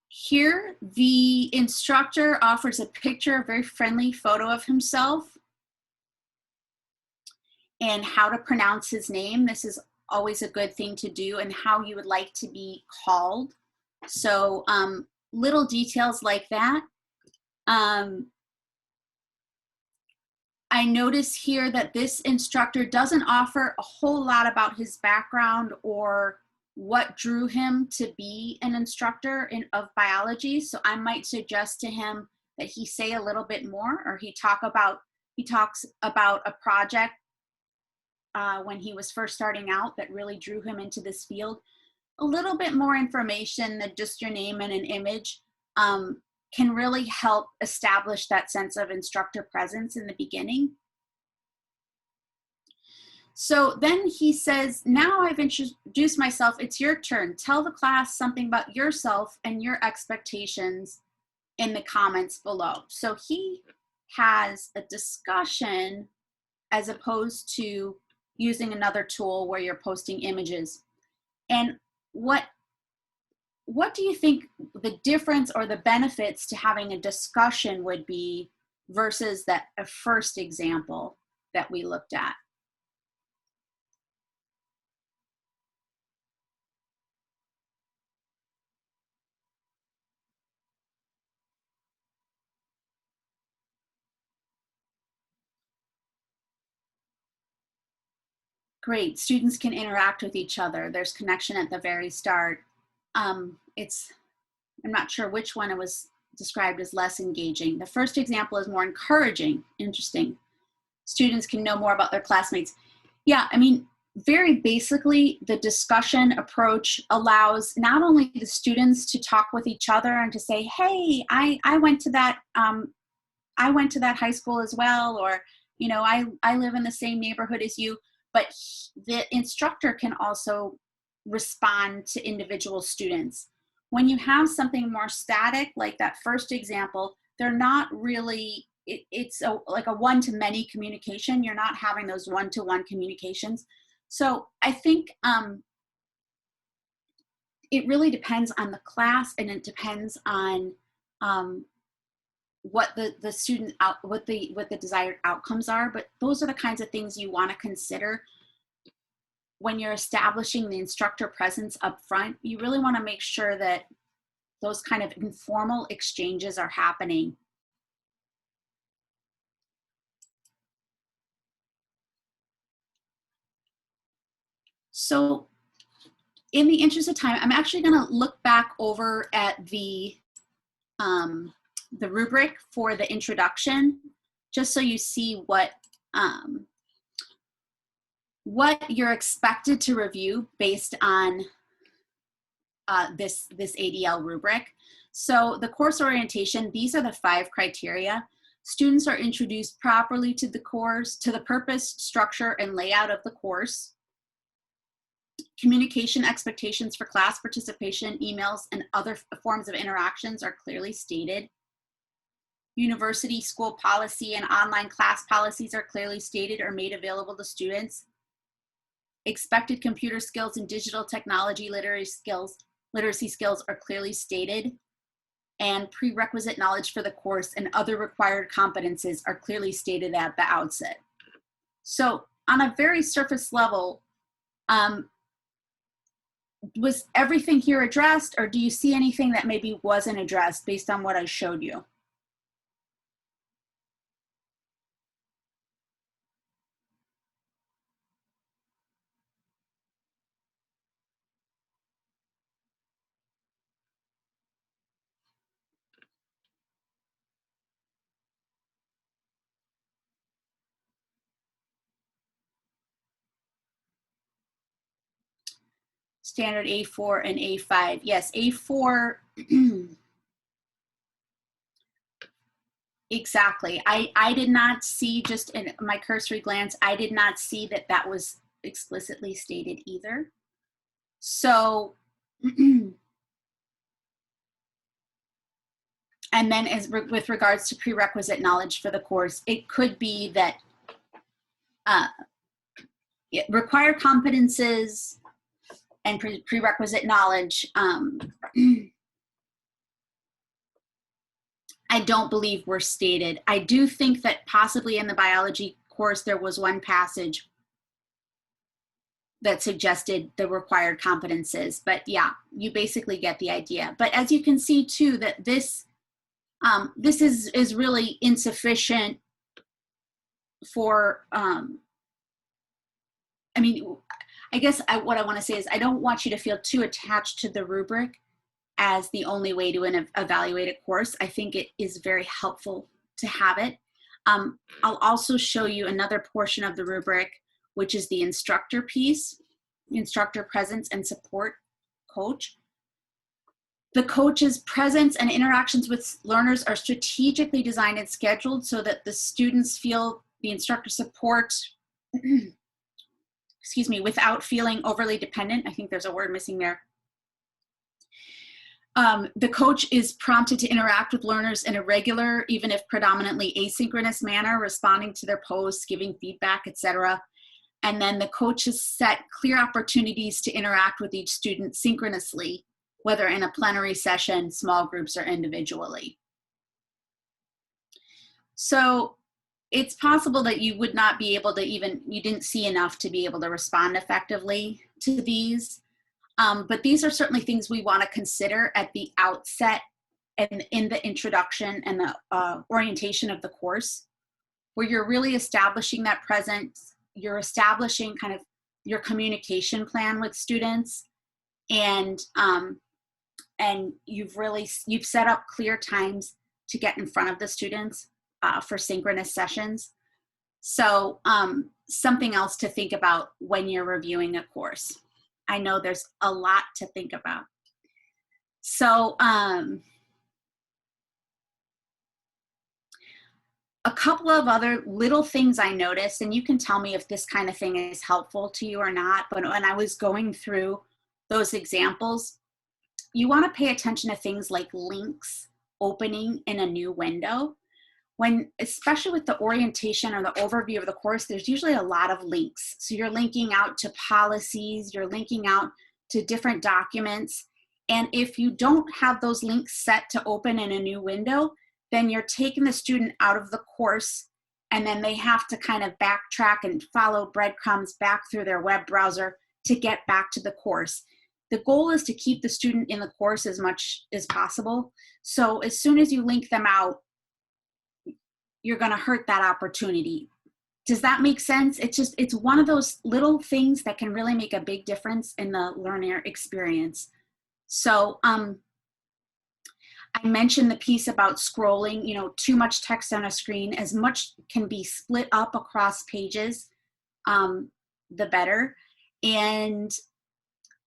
Here, the instructor offers a picture, a very friendly photo of himself and how to pronounce his name. This is always a good thing to do, and how you would like to be called. So little details like that. I notice here that this instructor doesn't offer a whole lot about his background or what drew him to be an instructor of biology. So I might suggest to him that he say a little bit more, or he talks about a project when he was first starting out that really drew him into this field. A little bit more information than just your name and an image can really help establish that sense of instructor presence in the beginning. So then he says, now I've introduced myself, it's your turn. Tell the class something about yourself and your expectations in the comments below. So he has a discussion as opposed to using another tool where you're posting images. And what do you think the difference or the benefits to having a discussion would be versus a first example that we looked at? Great, students can interact with each other. There's connection at the very start. I'm not sure which one it was described as less engaging. The first example is more encouraging, interesting. Students can know more about their classmates. Yeah, I mean, very basically, the discussion approach allows not only the students to talk with each other and to say, hey, I went to that high school as well, or, you know, I live in the same neighborhood as you, but the instructor can also respond to individual students. When you have something more static, like that first example, they're not really it's like a one-to-many communication. You're not having those one-to-one communications. So I think it really depends on the class, and it depends on what the student what the desired outcomes are. But those are the kinds of things you want to consider when you're establishing the instructor presence up front. You really want to make sure that those kind of informal exchanges are happening. So in the interest of time, I'm actually going to look back over at the rubric for the introduction, just so you see what you're expected to review based on this ADL rubric. So the course orientation, these are the 5 criteria. Students are introduced properly to the course, to the purpose, structure, and layout of the course. Communication expectations for class participation, emails, and other forms of interactions are clearly stated. University school policy and online class policies are clearly stated or made available to students. Expected computer skills and digital technology literacy skills are clearly stated. And prerequisite knowledge for the course and other required competences are clearly stated at the outset. So on a very surface level, was everything here addressed, or do you see anything that maybe wasn't addressed based on what I showed you? Standard A4 and A5. Yes, A4, exactly. I did not see, just in my cursory glance, I did not see that that was explicitly stated either. So, and then with regards to prerequisite knowledge for the course, it could be that required competences and prerequisite knowledge, I don't believe were stated. I do think that possibly in the biology course, there was one passage that suggested the required competences, but yeah, you basically get the idea. But as you can see too, that this is really insufficient for, I mean, I guess what I want to say is I don't want you to feel too attached to the rubric as the only way to evaluate a course. I think it is very helpful to have it. I'll also show you another portion of the rubric, which is the instructor piece, instructor presence and support coach. The coach's presence and interactions with learners are strategically designed and scheduled so that the students feel the instructor support, excuse me, without feeling overly dependent. I think there's a word missing there. The coach is prompted to interact with learners in a regular, even if predominantly asynchronous manner, responding to their posts, giving feedback, etc. And then the coach has set clear opportunities to interact with each student synchronously, whether in a plenary session, small groups, or individually. So it's possible that you would not be able to you didn't see enough to be able to respond effectively to these. But these are certainly things we want to consider at the outset and in the introduction and the orientation of the course, where you're really establishing that presence, you're establishing kind of your communication plan with students, and you've set up clear times to get in front of the students for synchronous sessions. So something else to think about when you're reviewing a course. I know there's a lot to think about. So a couple of other little things I noticed, and you can tell me if this kind of thing is helpful to you or not, but when I was going through those examples, you want to pay attention to things like links opening in a new window. especially with the orientation or the overview of the course, there's usually a lot of links. So you're linking out to policies, you're linking out to different documents. And if you don't have those links set to open in a new window, then you're taking the student out of the course, and then they have to kind of backtrack and follow breadcrumbs back through their web browser to get back to the course. The goal is to keep the student in the course as much as possible. So as soon as you link them out, you're going to hurt that opportunity. Does that make sense? It's one of those little things that can really make a big difference in the learner experience. So I mentioned the piece about scrolling, too much text on a screen. As much can be split up across pages, the better. And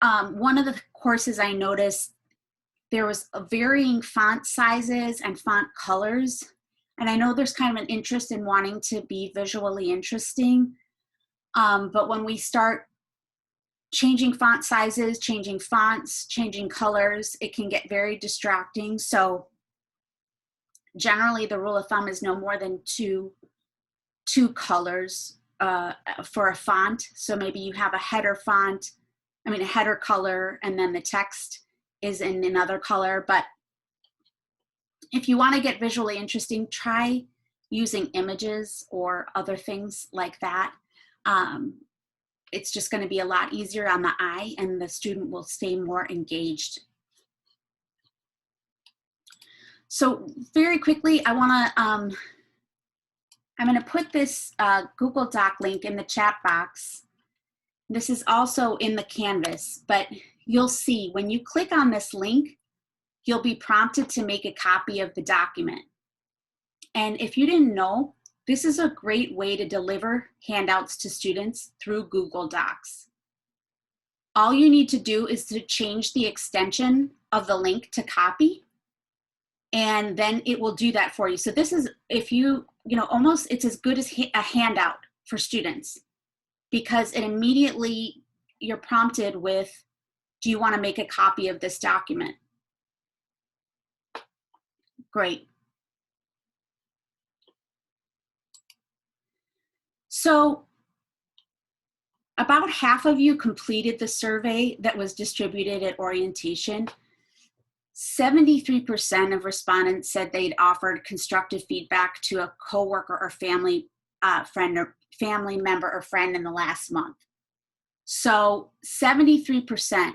one of the courses I noticed, there was varying font sizes and font colors. And I know there's kind of an interest in wanting to be visually interesting. But when we start changing font sizes, changing fonts, changing colors, it can get very distracting. So generally the rule of thumb is no more than two colors for a font. So maybe you have a header color, and then the text is in another color. But if you want to get visually interesting, try using images or other things like that. It's just going to be a lot easier on the eye, and the student will stay more engaged. So very quickly, I'm going to put this Google Doc link in the chat box. This is also in the Canvas, but you'll see when you click on this link, you'll be prompted to make a copy of the document. And if you didn't know, this is a great way to deliver handouts to students through Google Docs. All you need to do is to change the extension of the link to copy, and then it will do that for you. So this is, if almost it's as good as a handout for students, because it immediately, you're prompted with, do you want to make a copy of this document? Great. So about half of you completed the survey that was distributed at orientation. 73% of respondents said they'd offered constructive feedback to a coworker or family friend or family member or friend in the last month. So 73%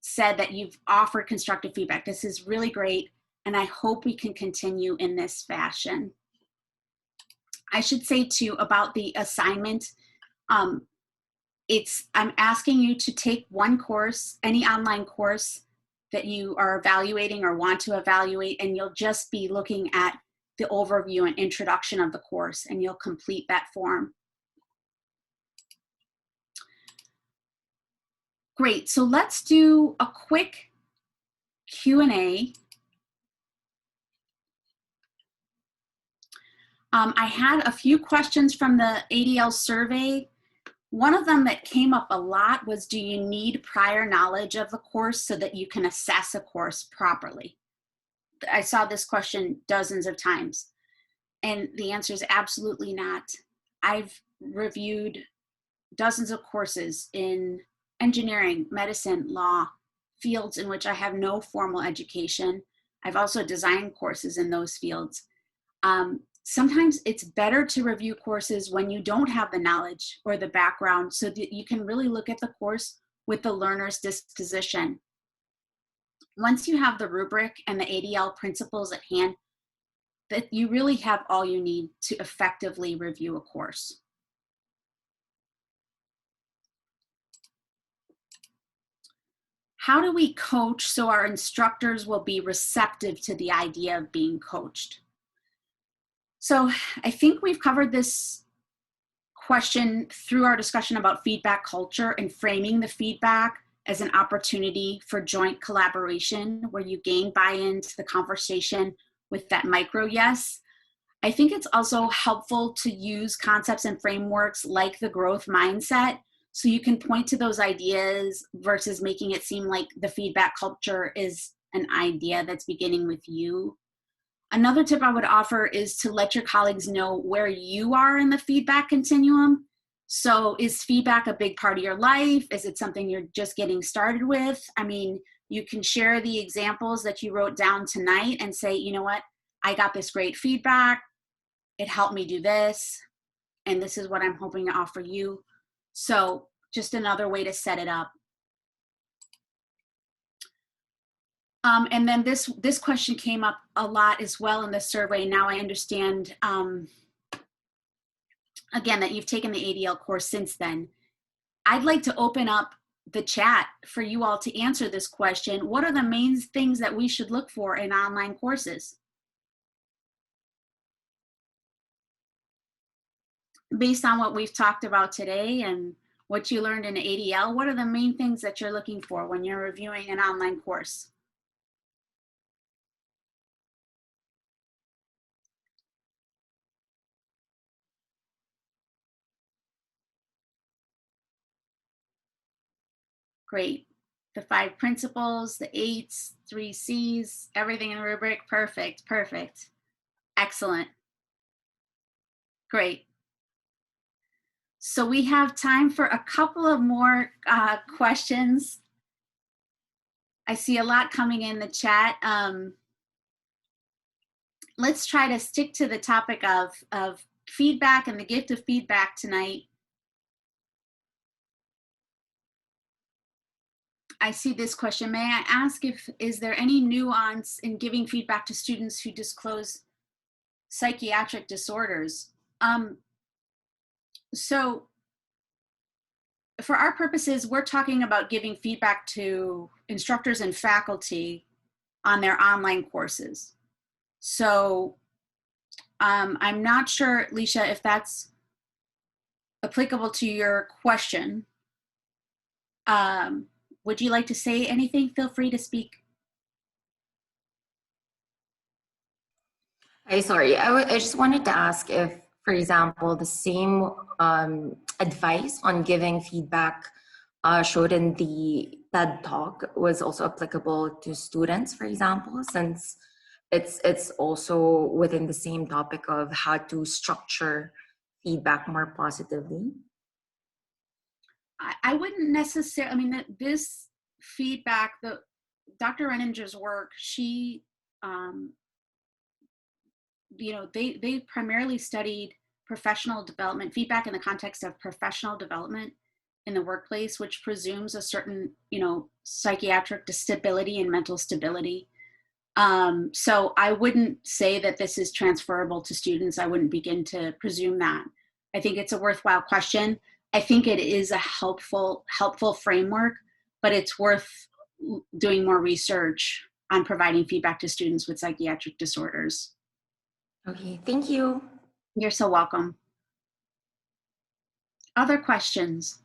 said that you've offered constructive feedback. This is really great, and I hope we can continue in this fashion. I should say too about the assignment, I'm asking you to take one course, any online course that you are evaluating or want to evaluate, and you'll just be looking at the overview and introduction of the course, and you'll complete that form. Great, so let's do a quick Q&A. I had a few questions from the ADL survey. One of them that came up a lot was, do you need prior knowledge of the course so that you can assess a course properly? I saw this question dozens of times, and the answer is absolutely not. I've reviewed dozens of courses in engineering, medicine, law, fields in which I have no formal education. I've also designed courses in those fields. Sometimes it's better to review courses when you don't have the knowledge or the background, so that you can really look at the course with the learner's disposition. Once you have the rubric and the ADL principles at hand, that you really have all you need to effectively review a course. How do we coach so our instructors will be receptive to the idea of being coached? So I think we've covered this question through our discussion about feedback culture and framing the feedback as an opportunity for joint collaboration where you gain buy-in to the conversation with that micro yes. I think it's also helpful to use concepts and frameworks like the growth mindset, so you can point to those ideas versus making it seem like the feedback culture is an idea that's beginning with you. Another tip I would offer is to let your colleagues know where you are in the feedback continuum. So is feedback a big part of your life? Is it something you're just getting started with? I mean, you can share the examples that you wrote down tonight and say, you know what, I got this great feedback. It helped me do this. And this is what I'm hoping to offer you. So just another way to set it up. And then this question came up a lot as well in the survey. Now I understand, again, that you've taken the ADL course since then. I'd like to open up the chat for you all to answer this question. What are the main things that we should look for in online courses? Based on what we've talked about today and what you learned in ADL, what are the main things that you're looking for when you're reviewing an online course? Great. The 5 principles, the 8s, 3 C's, everything in the rubric. Perfect, perfect. Excellent. Great. So we have time for a couple of more questions. I see a lot coming in the chat. Let's try to stick to the topic of feedback and the gift of feedback tonight. I see this question. May I ask is there any nuance in giving feedback to students who disclose psychiatric disorders? So for our purposes, we're talking about giving feedback to instructors and faculty on their online courses. So I'm not sure, Leisha, if that's applicable to your question. Would you like to say anything? Feel free to speak. Sorry, I just wanted to ask if, for example, the same advice on giving feedback showed in the TED Talk was also applicable to students, for example, since it's also within the same topic of how to structure feedback more positively. I wouldn't necessarily, I mean, this feedback, Dr. Renninger's work, she, you know, they primarily studied professional development, feedback in the context of professional development in the workplace, which presumes a certain, you know, psychiatric stability and mental stability. So I wouldn't say that this is transferable to students. I wouldn't begin to presume that. I think it's a worthwhile question. I think it is a helpful framework, but it's worth doing more research on providing feedback to students with psychiatric disorders. Okay, thank you. You're so welcome. Other questions?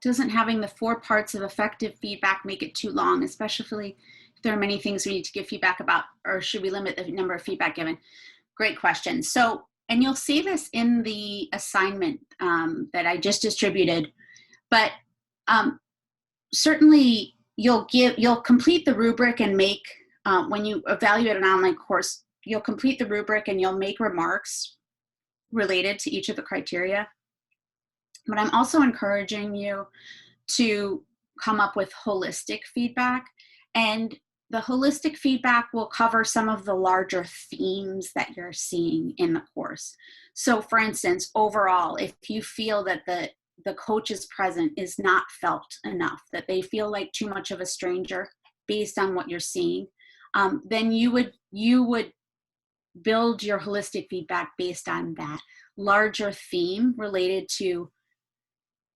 Doesn't having the 4 parts of effective feedback make it too long, especially if there are many things we need to give feedback about, or should we limit the number of feedback given? Great question. So, and you'll see this in the assignment that I just distributed, but certainly you'll complete the rubric and make, when you evaluate an online course, you'll complete the rubric and you'll make remarks related to each of the criteria. But I'm also encouraging you to come up with holistic feedback, and the holistic feedback will cover some of the larger themes that you're seeing in the course. So for instance, overall, if you feel that the coach's presence is not felt enough, that they feel like too much of a stranger based on what you're seeing, then you would build your holistic feedback based on that larger theme related to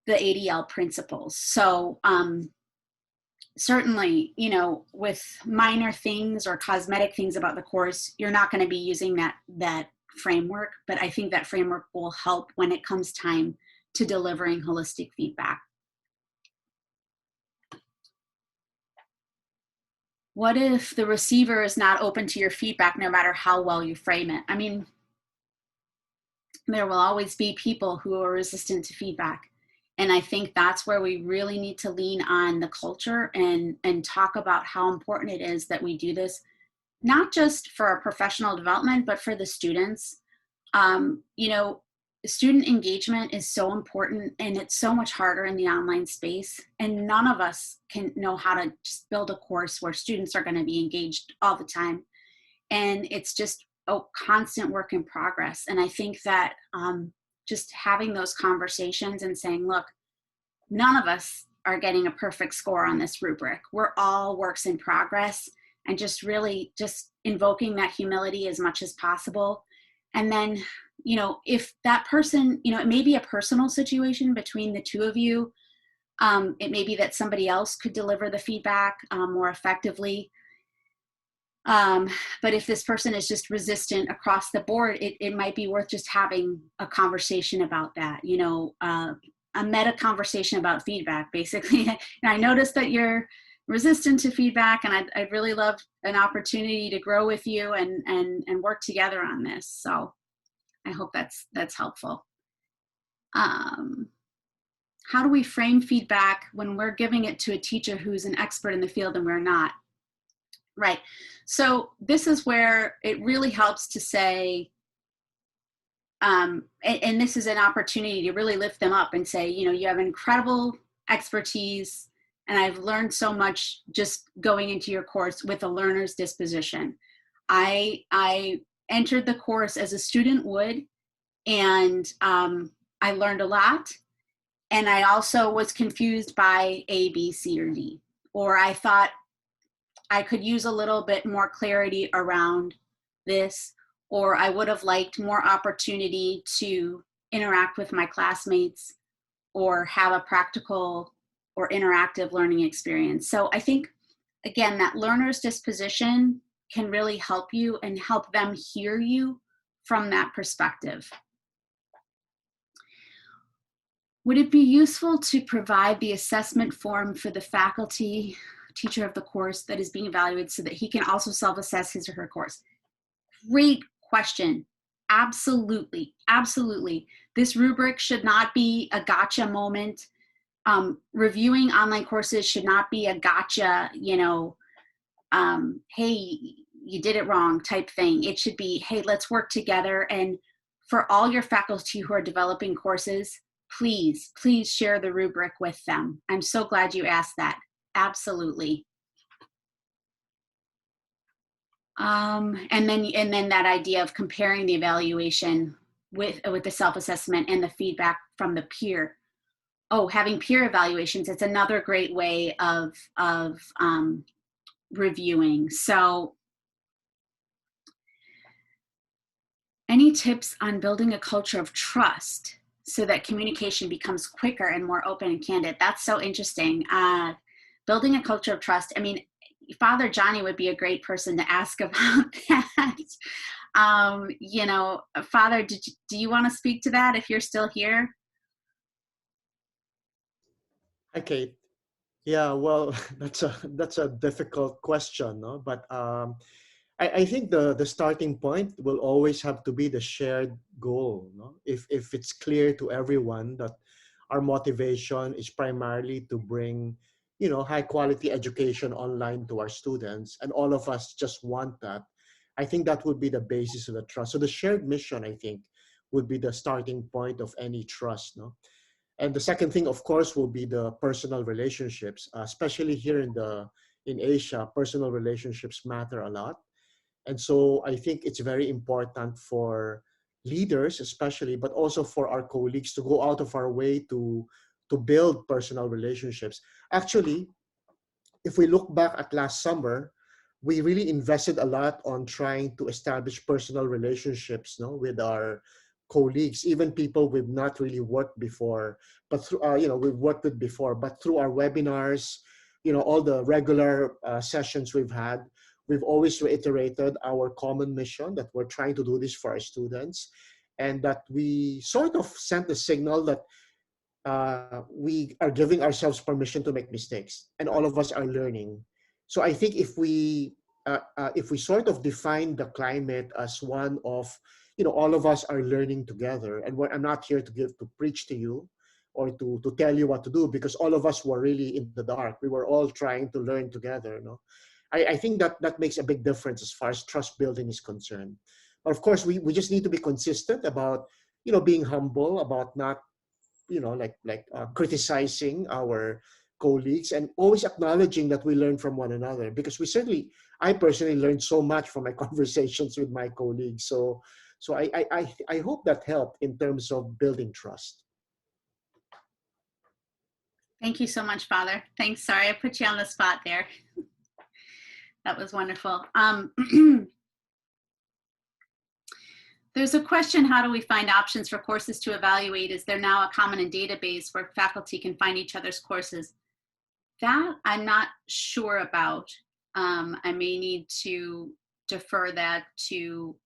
the ADL principles. So certainly, you know, with minor things or cosmetic things about the course, you're not going to be using that framework, but I think that framework will help when it comes time to delivering holistic feedback. What if the receiver is not open to your feedback no matter how well you frame it? I mean, there will always be people who are resistant to feedback. And I think that's where we really need to lean on the culture and talk about how important it is that we do this, not just for our professional development, but for the students. You know, student engagement is so important, and it's so much harder in the online space. And none of us can know how to just build a course where students are going to be engaged all the time. And it's just a constant work in progress. And I think that just having those conversations and saying, look, none of us are getting a perfect score on this rubric. We're all works in progress, and just really just invoking that humility as much as possible. And then, you know, if that person, you know, it may be a personal situation between the two of you. It may be that somebody else could deliver the feedback more effectively. But if this person is just resistant across the board, it might be worth just having a conversation about that, you know, a meta conversation about feedback, basically. And I noticed that you're resistant to feedback, and I'd really love an opportunity to grow with you and work together on this. So I hope that's helpful. How do we frame feedback when we're giving it to a teacher who's an expert in the field and we're not? Right. So this is where it really helps to say, and this is an opportunity to really lift them up and say, you know, you have incredible expertise, and I've learned so much just going into your course with a learner's disposition. I entered the course as a student would, and I learned a lot. And I also was confused by A, B, C, or D, or I thought I could use a little bit more clarity around this, or I would have liked more opportunity to interact with my classmates or have a practical or interactive learning experience. So I think, again, that learner's disposition can really help you and help them hear you from that perspective. Would it be useful to provide the assessment form for the faculty teacher of the course that is being evaluated so that he can also self-assess his or her course? Great question. Absolutely, absolutely. This rubric should not be a gotcha moment. Reviewing online courses should not be a gotcha, you know, hey, you did it wrong type thing. It should be, hey, let's work together. And for all your faculty who are developing courses, please share the rubric with them. I'm so glad you asked that. Absolutely. And then that idea of comparing the evaluation with the self-assessment and the feedback from the peer. Oh, having peer evaluations, it's another great way of reviewing. So any tips on building a culture of trust so that communication becomes quicker and more open and candid? That's so interesting. Building a culture of trust. I mean, Father Johnny would be a great person to ask about that. You know, Father, do you want to speak to that if you're still here? Hi, Kate. Yeah, well, that's a difficult question, no? But I think the starting point will always have to be the shared goal, no? If it's clear to everyone that our motivation is primarily to bring, you know, high quality education online to our students, and all of us just want that, I think that would be the basis of the trust. So the shared mission, I think, would be the starting point of any trust, no? And the second thing, of course, will be the personal relationships, especially here in Asia. Personal relationships matter a lot, and so I think it's very important for leaders, especially, but also for our colleagues, to go out of our way to build personal relationships. Actually, if we look back at last summer, we really invested a lot on trying to establish personal relationships, no, with our colleagues, even people we've not really worked before, but through, you know, we've worked with before, but through our webinars, you know, all the regular sessions we've had, we've always reiterated our common mission that we're trying to do this for our students, and that we sort of sent the signal that we are giving ourselves permission to make mistakes, and all of us are learning. So I think if we sort of define the climate as one of, you know, all of us are learning together, and I'm not here to preach to you or to tell you what to do, because all of us were really in the dark. We were all trying to learn together. I think that makes a big difference as far as trust building is concerned. But of course, we just need to be consistent about, being humble, about not, criticizing our colleagues, and always acknowledging that we learn from one another, because I personally learned so much from my conversations with my colleagues. So I hope that helped in terms of building trust. Thank you so much, Father. Thanks. Sorry, I put you on the spot there. That was wonderful. There's a question, how do we find options for courses to evaluate? Is there now a common database where faculty can find each other's courses? That I'm not sure about. I may need to defer that to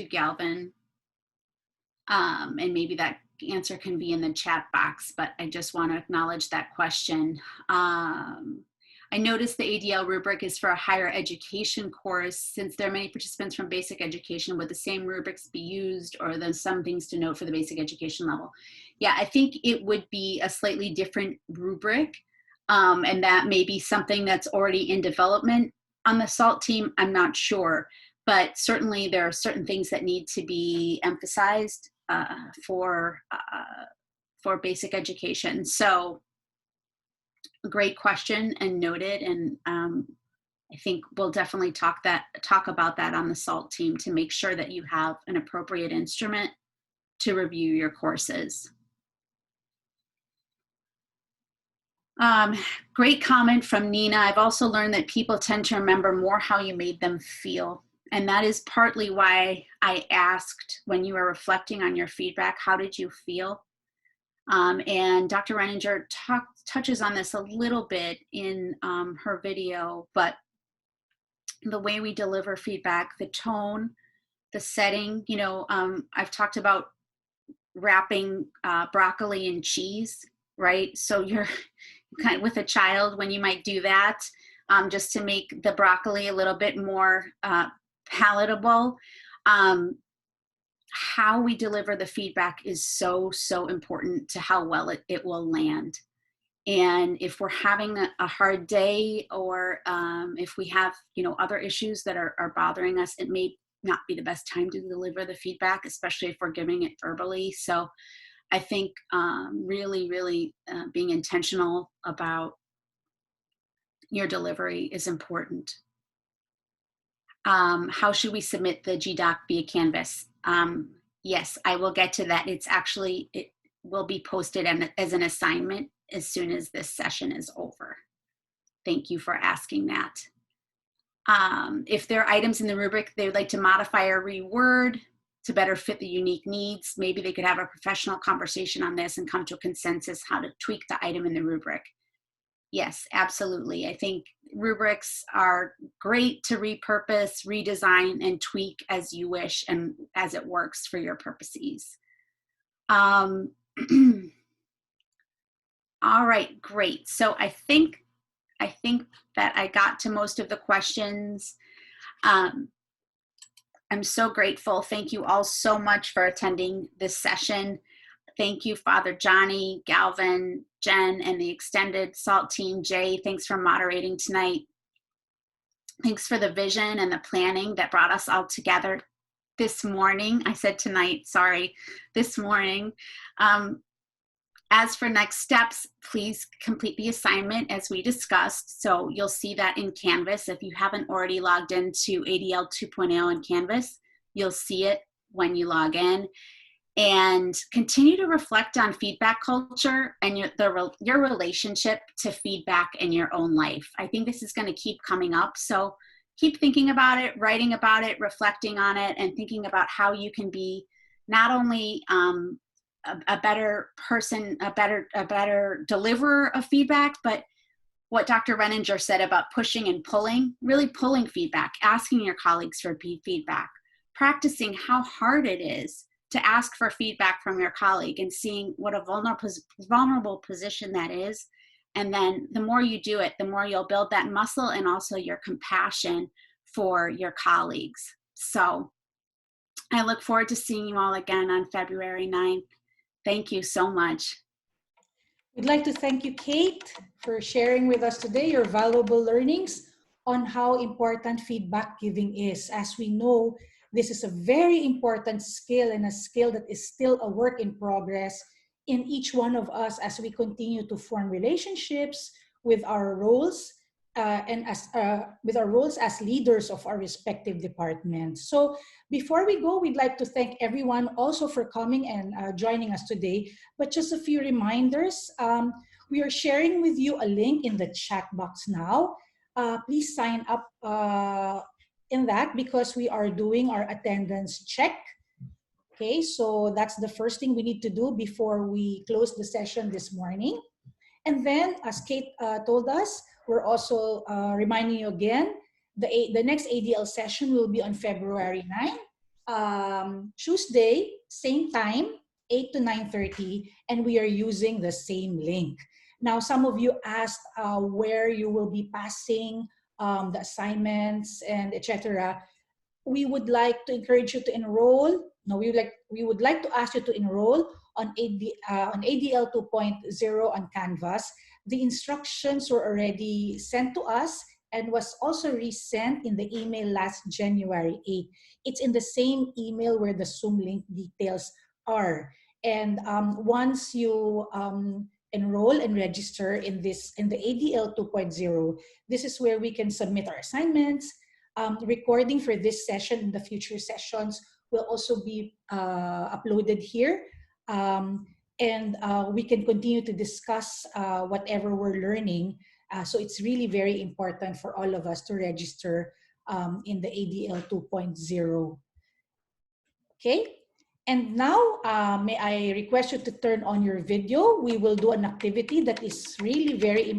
Galvin, and maybe that answer can be in the chat box, but I just want to acknowledge that question. I noticed the ADL rubric is for a higher education course. Since there are many participants from basic education, would the same rubrics be used, or are there some things to note for the basic education level? Yeah, I think it would be a slightly different rubric, and that may be something that's already in development on the SALT team. I'm not sure, but certainly there are certain things that need to be emphasized for basic education. So, a great question and noted, and I think we'll definitely talk about that on the SALT team to make sure that you have an appropriate instrument to review your courses. Great comment from Nina. I've also learned that people tend to remember more how you made them feel. And that is partly why I asked, when you were reflecting on your feedback, how did you feel? And Dr. Reininger touches on this a little bit in her video, but the way we deliver feedback, the tone, the setting, I've talked about wrapping broccoli in cheese, right? So you're kind of with a child when you might do that, just to make the broccoli a little bit more palatable. How we deliver the feedback is so, so important to how well it will land. And if we're having a hard day, or if we have, other issues that are bothering us, it may not be the best time to deliver the feedback, especially if we're giving it verbally. So I think really, really being intentional about your delivery is important. How should we submit the GDoc via Canvas? Yes, I will get to that. It will be posted as an assignment as soon as this session is over. Thank you for asking that. If there are items in the rubric they would like to modify or reword to better fit the unique needs, maybe they could have a professional conversation on this and come to a consensus how to tweak the item in the rubric. Yes, absolutely. I think rubrics are great to repurpose, redesign, and tweak as you wish and as it works for your purposes. All right, great. So I think that I got to most of the questions. I'm so grateful. Thank you all so much for attending this session. Thank you, Father Johnny, Galvin, Jen, and the extended SALT team. Jay, thanks for moderating tonight. Thanks for the vision and the planning that brought us all together this morning. I said tonight, sorry, this morning. As for next steps, please complete the assignment as we discussed. So you'll see that in Canvas. If you haven't already logged into ADL 2.0 in Canvas, you'll see it when you log in. And continue to reflect on feedback culture and your relationship to feedback in your own life. I think this is going to keep coming up. So keep thinking about it, writing about it, reflecting on it, and thinking about how you can be not only a better person, a better deliverer of feedback, but what Dr. Reininger said about pushing and pulling, really pulling feedback, asking your colleagues for feedback, practicing how hard it is to ask for feedback from your colleague and seeing what a vulnerable position that is. And then the more you do it, the more you'll build that muscle and also your compassion for your colleagues. So I look forward to seeing you all again on February 9th. Thank you so much. We'd like to thank you, Kate, for sharing with us today your valuable learnings on how important feedback giving is. As we know, this is a very important skill and a skill that is still a work in progress in each one of us as we continue to form relationships with our roles with our roles as leaders of our respective departments. So before we go, we'd like to thank everyone also for coming and joining us today. But just a few reminders. We are sharing with you a link in the chat box now. Please sign up in that because we are doing our attendance check. Okay, so that's the first thing we need to do before we close the session this morning. And then, as Kate told us, we're also reminding you again, the next ADL session will be on February 9, Tuesday, same time, 8 to 9:30, and we are using the same link. Now, some of you asked where you will be passing the assignments and etc. We would like to encourage you to enroll. No, we would like to ask you to enroll on ADL 2.0 on Canvas. The instructions were already sent to us and was also resent in the email last January 8. It's in the same email where the Zoom link details are. And once you enroll and register in the ADL 2.0, this is where we can submit our assignments. Recording for this session and the future sessions will also be uploaded here. And we can continue to discuss whatever we're learning. So it's really very important for all of us to register in the ADL 2.0. Okay, and now may I request you to turn on your video. We will do an activity that is really very important.